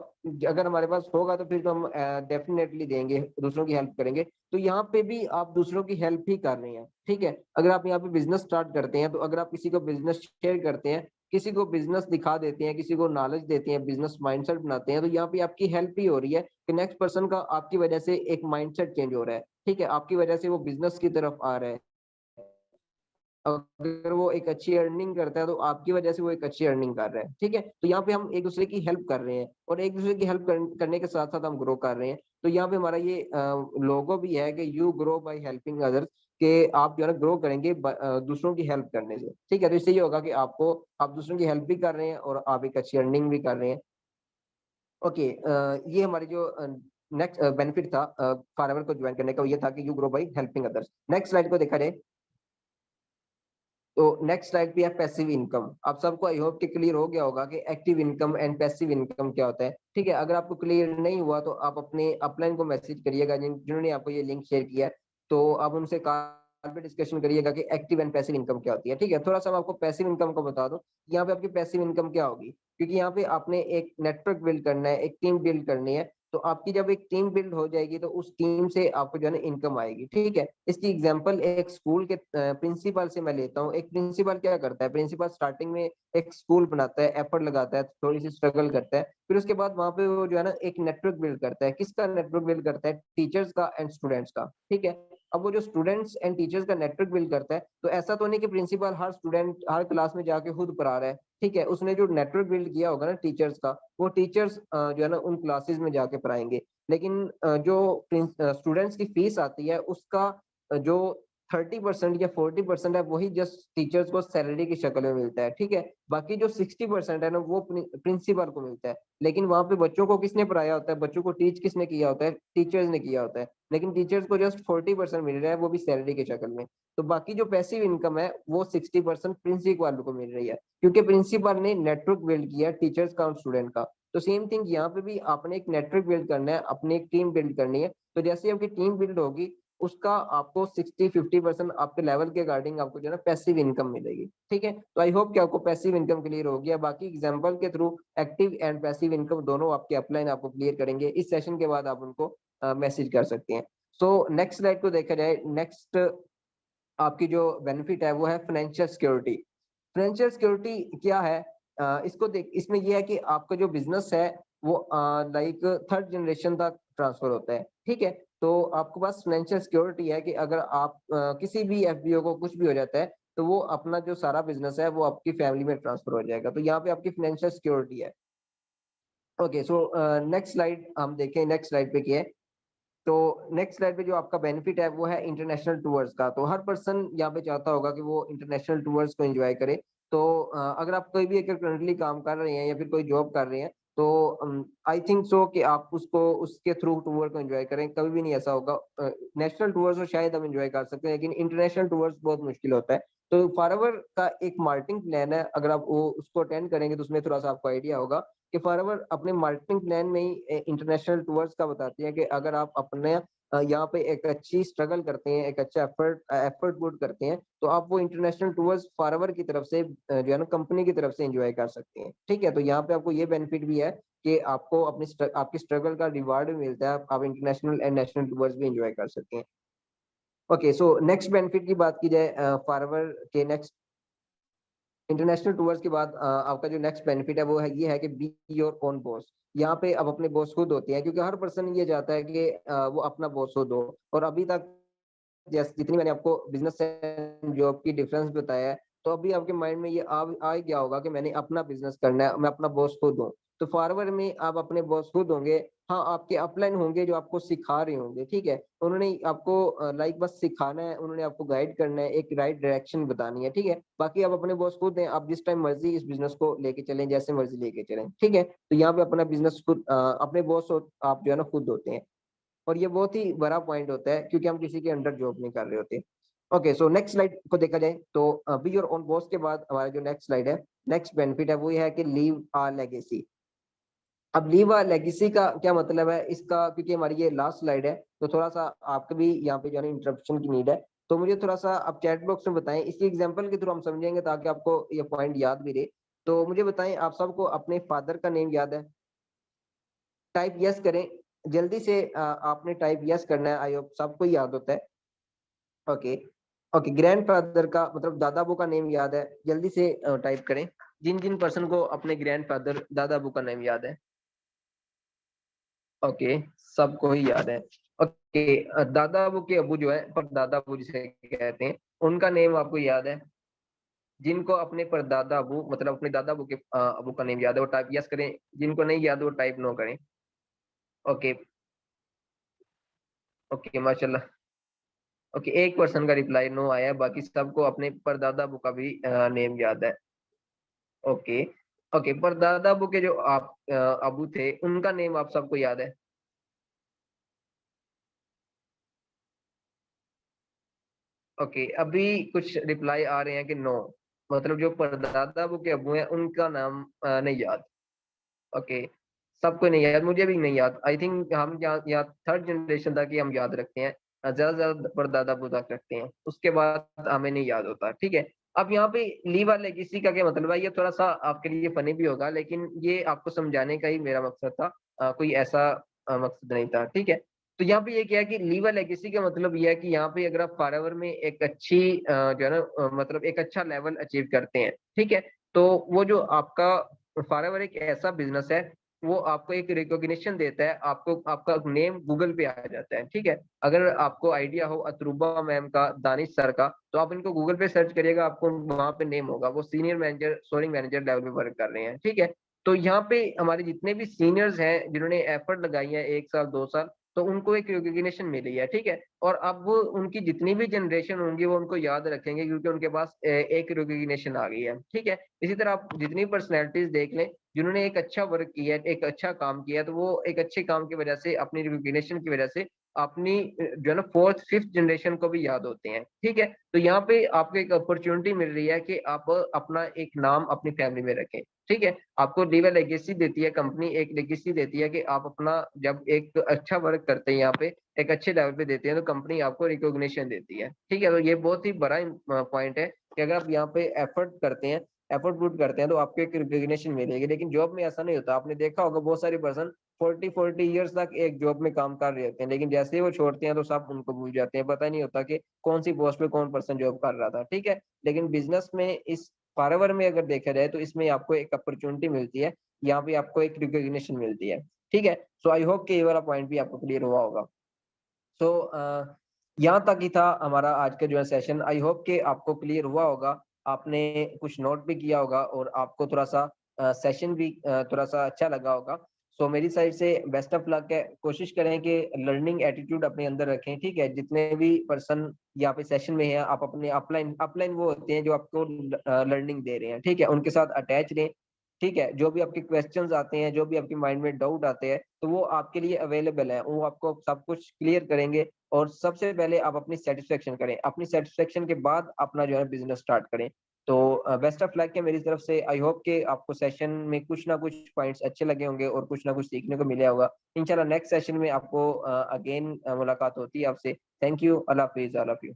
अगर हमारे पास होगा तो फिर तो हम डेफिनेटली देंगे, दूसरों की हेल्प करेंगे। तो यहाँ पे भी आप दूसरों की हेल्प ही कर रहे हैं, ठीक है। अगर आप यहाँ पे बिजनेस स्टार्ट करते हैं, तो अगर आप किसी को बिजनेस शेयर करते हैं, किसी को बिजनेस दिखा देते हैं, किसी को नॉलेज देते हैं, बिजनेस माइंडसेट बनाते हैं, तो यहाँ पे आपकी हेल्प ही हो रही है कि नेक्स्ट पर्सन का आपकी वजह से एक माइंडसेट चेंज हो रहा है, ठीक है, आपकी वजह से वो बिजनेस की तरफ आ रहा है। अगर वो एक अच्छी अर्निंग करता है तो आपकी वजह से वो एक अच्छी अर्निंग कर रहा है, ठीक है। तो यहाँ पे हम एक दूसरे की हेल्प कर रहे हैं और एक दूसरे की हेल्प करने के साथ साथ हम ग्रो कर रहे हैं। तो यहाँ पे हमारा ये लोगो भी है कि you grow by helping others, कि आप जो है ना ग्रो करेंगे दूसरों की हेल्प करने से, ठीक है। तो इससे ये होगा कि आप दूसरों की हेल्प भी कर रहे हैं और आप एक अच्छी अर्निंग भी कर रहे हैं। ओके, ये हमारी जो नेक्स्ट बेनिफिट था फॉरएवर को ज्वाइन करने का, वो ये था कि you grow by helping others. Next slide को देखा जाए तो नेक्स्ट स्लाइड पे है पैसिव इनकम। आप सबको आई होप कि क्लियर हो गया होगा कि active income and passive income क्या होता है, ठीक है। अगर आपको क्लियर नहीं हुआ तो आप अपने अपलाइन को मैसेज करिएगा, जिन्होंने आपको ये लिंक शेयर किया है, तो आप उनसे कहा पे डिस्कशन करिएगा कि एक्टिव एंड पैसिव इनकम क्या होती है। ठीक है, थोड़ा सा मैं आपको पैसिव इनकम को बता दूं। यहाँ पे आपकी पैसिव इनकम क्या होगी, क्योंकि यहाँ पे आपने एक नेटवर्क बिल्ड करना है, एक टीम बिल्ड करनी है। तो आपकी जब एक टीम बिल्ड हो जाएगी तो उस टीम से आपको जो है ना इनकम आएगी। ठीक है, इसकी एग्जांपल एक स्कूल के प्रिंसिपल से मैं लेता हूँ। एक प्रिंसिपल क्या करता है, प्रिंसिपल स्टार्टिंग में एक स्कूल बनाता है, एफर्ट लगाता है, थोड़ी सी स्ट्रगल करता है, फिर उसके बाद वहां पे वो जो है ना एक नेटवर्क बिल्ड करता है। किसका नेटवर्क बिल्ड करता है, टीचर्स का एंड स्टूडेंट्स का। ठीक है, अब वो जो स्टूडेंट्स एंड टीचर्स का नेटवर्क बिल्ड करता है, तो ऐसा तो नहीं कि प्रिंसिपल हर स्टूडेंट हर क्लास में जाके खुद पढ़ा रहा है। ठीक है, उसने जो नेटवर्क बिल्ड किया होगा ना टीचर्स का, वो टीचर्स जो है ना उन क्लासेस में जाके पढ़ाएंगे। लेकिन जो स्टूडेंट्स की फीस आती है उसका जो 30% या 40% है, वही जस्ट टीचर्स को सैलरी की शक्ल में मिलता है। ठीक है, बाकी जो 60% है ना वो प्रिंसिपल को मिलता है। लेकिन वहां पे बच्चों को किसने पढ़ाया होता है, बच्चों को टीच किसने किया होता है, टीचर्स ने किया होता है। लेकिन टीचर्स को जस्ट 40% मिल रहा है, वो भी सैलरी की शक्ल में। तो बाकी जो पैसिव इनकम है वो 60% प्रिंसिपल को मिल रही है, क्योंकि प्रिंसिपल ने नेटवर्क बिल्ड किया टीचर्स का और स्टूडेंट का। तो सेम थिंग यहाँ पे भी आपने एक नेटवर्क बिल्ड करना है, अपनी एक टीम बिल्ड करनी है। तो जैसे आपकी टीम बिल्ड होगी, उसका आपको 60-50% आपके लेवल के अकॉर्डिंग आपको जो है ना पैसिव इनकम मिलेगी। ठीक है, तो आई होप कि आपको पैसिव इनकम क्लियर हो गया। बाकी एग्जांपल के through active and passive income दोनों आपके अपलाइन आपको क्लियर करेंगे। इस सेशन के बाद आप उनको मैसेज कर सकते हैं। सो नेक्स्ट स्लाइड को देखा जाए, नेक्स्ट आपकी जो बेनिफिट है वो है फाइनेंशियल सिक्योरिटी। फाइनेंशियल सिक्योरिटी क्या है, इसको देख, इसमें ये है कि आपका जो बिजनेस है वो लाइक थर्ड जनरेशन तक ट्रांसफर होता है। ठीक है, तो आपके पास फाइनेंशियल सिक्योरिटी है कि अगर आप किसी भी एफबीओ को कुछ भी हो जाता है, तो वो अपना जो सारा बिजनेस है वो आपकी फैमिली में ट्रांसफर हो जाएगा। तो यहाँ पे आपकी फाइनेंशियल सिक्योरिटी है। ओके, सो नेक्स्ट स्लाइड हम देखें, नेक्स्ट स्लाइड पे क्या है। तो नेक्स्ट स्लाइड पे जो आपका बेनिफिट है वो है इंटरनेशनल टूर्स का। तो हर पर्सन यहाँ पे चाहता होगा कि वो इंटरनेशनल टूर्स को एंजॉय करे। तो अगर आप कोई भी अगर करंटली काम कर रहे हैं या फिर कोई जॉब कर रहे हैं, तो आई थिंक सो कि आप उसको उसके थ्रू टूर को एंजॉय करें। कभी भी नहीं ऐसा होगा, नेशनल टूर्स तो शायद हम एंजॉय कर सकते हैं, लेकिन इंटरनेशनल टूर्स बहुत मुश्किल होता है। तो फॉरएवर का एक मार्केटिंग प्लान है, अगर आप वो उसको अटेंड करेंगे तो उसमें थोड़ा सा आपको आइडिया होगा कि फॉरएवर अपने मार्केटिंग प्लान में ही इंटरनेशनल टूर्स का बताती है कि अगर आप अपने यहाँ पे एक अच्छी स्ट्रगल करते हैं, एक अच्छा एफर्ट पुट करते हैं, तो आप वो इंटरनेशनल टूर्स फॉरएवर की तरफ से जो है ना कंपनी की तरफ से एंजॉय कर सकते हैं। ठीक है, तो यहाँ पे आपको ये बेनिफिट भी है कि आपको आपकी स्ट्रगल का रिवार्ड भी मिलता है, आप इंटरनेशनल एंड नेशनल टूर्स भी एंजॉय कर सकते हैं। ओके, सो नेक्स्ट बेनिफिट की बात की जाए फॉरएवर के नेक्स्ट इंटरनेशनल टूर्स के बाद आपका जो नेक्स्ट बेनिफिट है वो है ये है कि बी योर ओन बॉस। यहाँ पे अब अपने बॉस खुद होते हैं, क्योंकि हर पर्सन ये चाहता है कि वो अपना बॉस खुद हो। और अभी तक जैसे जितनी मैंने आपको बिजनेस एंड जॉब की डिफरेंस बताया है, तो अभी आपके माइंड में ये आ ही गया होगा कि मैंने अपना बिजनेस करना है, मैं अपना बॉस खुद हूँ। तो फॉरवर्ड में आप अपने बॉस खुद होंगे। हाँ, आपके अपलाइन होंगे जो आपको सिखा रहे होंगे। ठीक है, उन्होंने आपको लाइक बस सिखाना है, उन्होंने आपको गाइड करना है, एक राइट डायरेक्शन बतानी है। ठीक है, बाकी आप अपने बॉस खुद हैं, आप जिस टाइम मर्जी इस बिजनेस को लेके चलें, जैसे मर्जी लेके चलें। ठीक है, तो यहाँ पे अपना बिजनेस खुद अपने बॉस आप जो है ना खुद होते हैं। और ये बहुत ही बड़ा पॉइंट होता है, क्योंकि हम किसी के अंडर जॉब नहीं कर रहे होते। ओके, सो नेक्स्ट स्लाइड को देखा जाए तो बी योर ओन बॉस के बाद हमारा जो नेक्स्ट स्लाइड है, नेक्स्ट बेनिफिट है वो ये है कि लीव आ लेगेसी। अब लीव आ लेगेसी का क्या मतलब है इसका, क्योंकि हमारी ये लास्ट स्लाइड है, तो थोड़ा सा आपको भी यहाँ पे जो है इंटरप्शन की नीड है। तो मुझे थोड़ा सा आप चैट बॉक्स में बताएं, इसकी एग्जांपल के थ्रू हम समझेंगे ताकि आपको ये पॉइंट याद भी रहे। तो मुझे बताएं, आप सबको अपने फादर का नेम याद है? टाइप यस करें जल्दी से। आपने टाइप यस करना है, आई होप सबको याद होता है। ओके, ओके, ग्रैंडफादर का मतलब दादा अबू का नेम याद है? जल्दी से टाइप करें, जिन जिन पर्सन को अपने ग्रैंडफादर दादा अबू का नेम याद है। ओके, सबको ही याद है। ओके, दादा अबू के अबू जो है, पर दादा अबू जिसे कहते हैं, उनका नेम आपको याद है? जिनको अपने परदादा अबू मतलब अपने दादा अबू के अबू का नेम याद है वो टाइप यस करें, जिनको नहीं याद वो टाइप नो करें। ओके, ओके, माशाल्लाह। ओके, एक पर्सन का रिप्लाई नो आया है, बाकी सबको अपने परदादा अबू का भी नेम याद है। ओके, ओके, परदादा अबू के जो आप अबू थे उनका नेम आप सबको याद है? ओके, अभी कुछ रिप्लाई आ रहे हैं कि नो, मतलब जो परदादा अबू के अबू हैं उनका नाम नहीं याद। ओके, सबको नहीं याद, मुझे भी नहीं याद। आई थिंक हम यहाँ यहाँ थर्ड जनरेशन तक ही हम याद रखते हैं। ज्यादा से ज्यादा परदादा बुद्ध रखते हैं, उसके बाद हमें नहीं याद होता। ठीक है, अब यहाँ पे लीव और लेगेसी का क्या मतलब है, ये थोड़ा सा आपके लिए फनी भी होगा, लेकिन ये आपको समझाने का ही मेरा मकसद था, कोई ऐसा मकसद नहीं था। ठीक है, तो यहाँ पे ये क्या है कि लीव और लेगेसी का मतलब ये है कि यहाँ पे अगर आप फॉरएवर में एक अच्छी जो है ना मतलब एक अच्छा लेवल अचीव करते हैं, ठीक है, तो वो जो आपका फॉरएवर एक ऐसा बिजनेस है, वो आपको एक रिकॉग्निशन देता है, आपको आपका नेम गूगल पे आ जाता है। ठीक है, अगर आपको आइडिया हो अतरुबा मैम का, दानिश सर का, तो आप इनको गूगल पे सर्च करिएगा, आपको वहां पे नेम होगा, वो senior manager, soaring manager level पे वर्क कर रहे हैं। ठीक है, तो यहाँ पे हमारे जितने भी सीनियर्स हैं जिन्होंने एफर्ट लगाई है 1 साल 2 साल, तो उनको एक रिकॉग्निशन मिली है। ठीक है, और अब वो उनकी जितनी भी जनरेशन होंगी वो उनको याद रखेंगे, क्योंकि उनके पास एक रिकॉग्निशन आ गई है। ठीक है, इसी तरह आप जितनी पर्सनैलिटीज देख लें जिन्होंने एक अच्छा वर्क किया है, एक अच्छा काम किया है, तो वो एक अच्छे काम की वजह से, अपनी रिकॉग्निशन की वजह से अपनी जो है ना फोर्थ फिफ्थ जनरेशन को भी याद होते हैं। ठीक है, तो यहाँ पे आपको एक अपॉर्चुनिटी मिल रही है कि आप अपना एक नाम अपनी फैमिली में रखें। ठीक है, आपको लीव लेगेसी देती है कंपनी, एक लेगेसी देती है कि आप अपना जब एक अच्छा वर्क करते हैं यहाँ पे, एक अच्छे लेवल पे देते हैं, तो कंपनी आपको रिकॉग्निशन देती है। ठीक है, तो ये बहुत ही बड़ा पॉइंट है कि अगर आप यहाँ पे एफर्ट करते हैं, एफर्ट पुट करते हैं, तो आपको एक रिकॉग्निशन मिलेगी। लेकिन जॉब में ऐसा नहीं होता, आपने देखा होगा बहुत सारे पर्सन 40 ईयर्स तक एक जॉब में काम कर रहे होते हैं, लेकिन जैसे ही वो छोड़ते हैं तो सब उनको भूल जाते हैं, पता नहीं होता कि कौन सी पोस्ट पे कौन पर्सन जॉब कर रहा था। ठीक है, लेकिन बिजनेस में इस फॉरएवर में अगर देखा जाए तो इसमें आपको एक अपॉर्चुनिटी मिलती है, यहाँ पे आपको एक रिकॉग्निशन मिलती है। ठीक है, सो आई होप कि ये वाला पॉइंट भी आपको क्लियर हुआ होगा। सो यहाँ तक ही था हमारा आज का जो है सेशन। आई होप कि आपको क्लियर हुआ होगा, आपने कुछ नोट भी किया होगा और आपको थोड़ा सा सेशन भी थोड़ा सा अच्छा लगा होगा। सो मेरी साइड से बेस्ट ऑफ लक है। कोशिश करें कि लर्निंग एटीट्यूड अपने अंदर रखें। ठीक है, जितने भी पर्सन यहाँ पे सेशन में हैं, आप अपने अपलाइन अपलाइन वो होते हैं जो आपको लर्निंग दे रहे हैं, ठीक है, उनके साथ अटैच रहें। ठीक है, जो भी आपके क्वेश्चंस आते हैं, जो भी आपके माइंड में डाउट आते हैं, तो वो आपके लिए अवेलेबल है, वो आपको सब कुछ क्लियर करेंगे। और सबसे पहले आप अपनी सेटिस्फेक्शन करें, अपनी सेटिस्फेक्शन के बाद अपना जो है बिजनेस स्टार्ट करें। तो बेस्ट ऑफ लक है मेरी तरफ से। आई होप कि आपको सेशन में कुछ ना कुछ पॉइंट्स अच्छे लगे होंगे और कुछ ना कुछ सीखने को मिला होगा। इंशाल्लाह नेक्स्ट सेशन में आपको अगेन मुलाकात होती है आपसे। Thank you, Allah Hafiz, Allah Hafiz.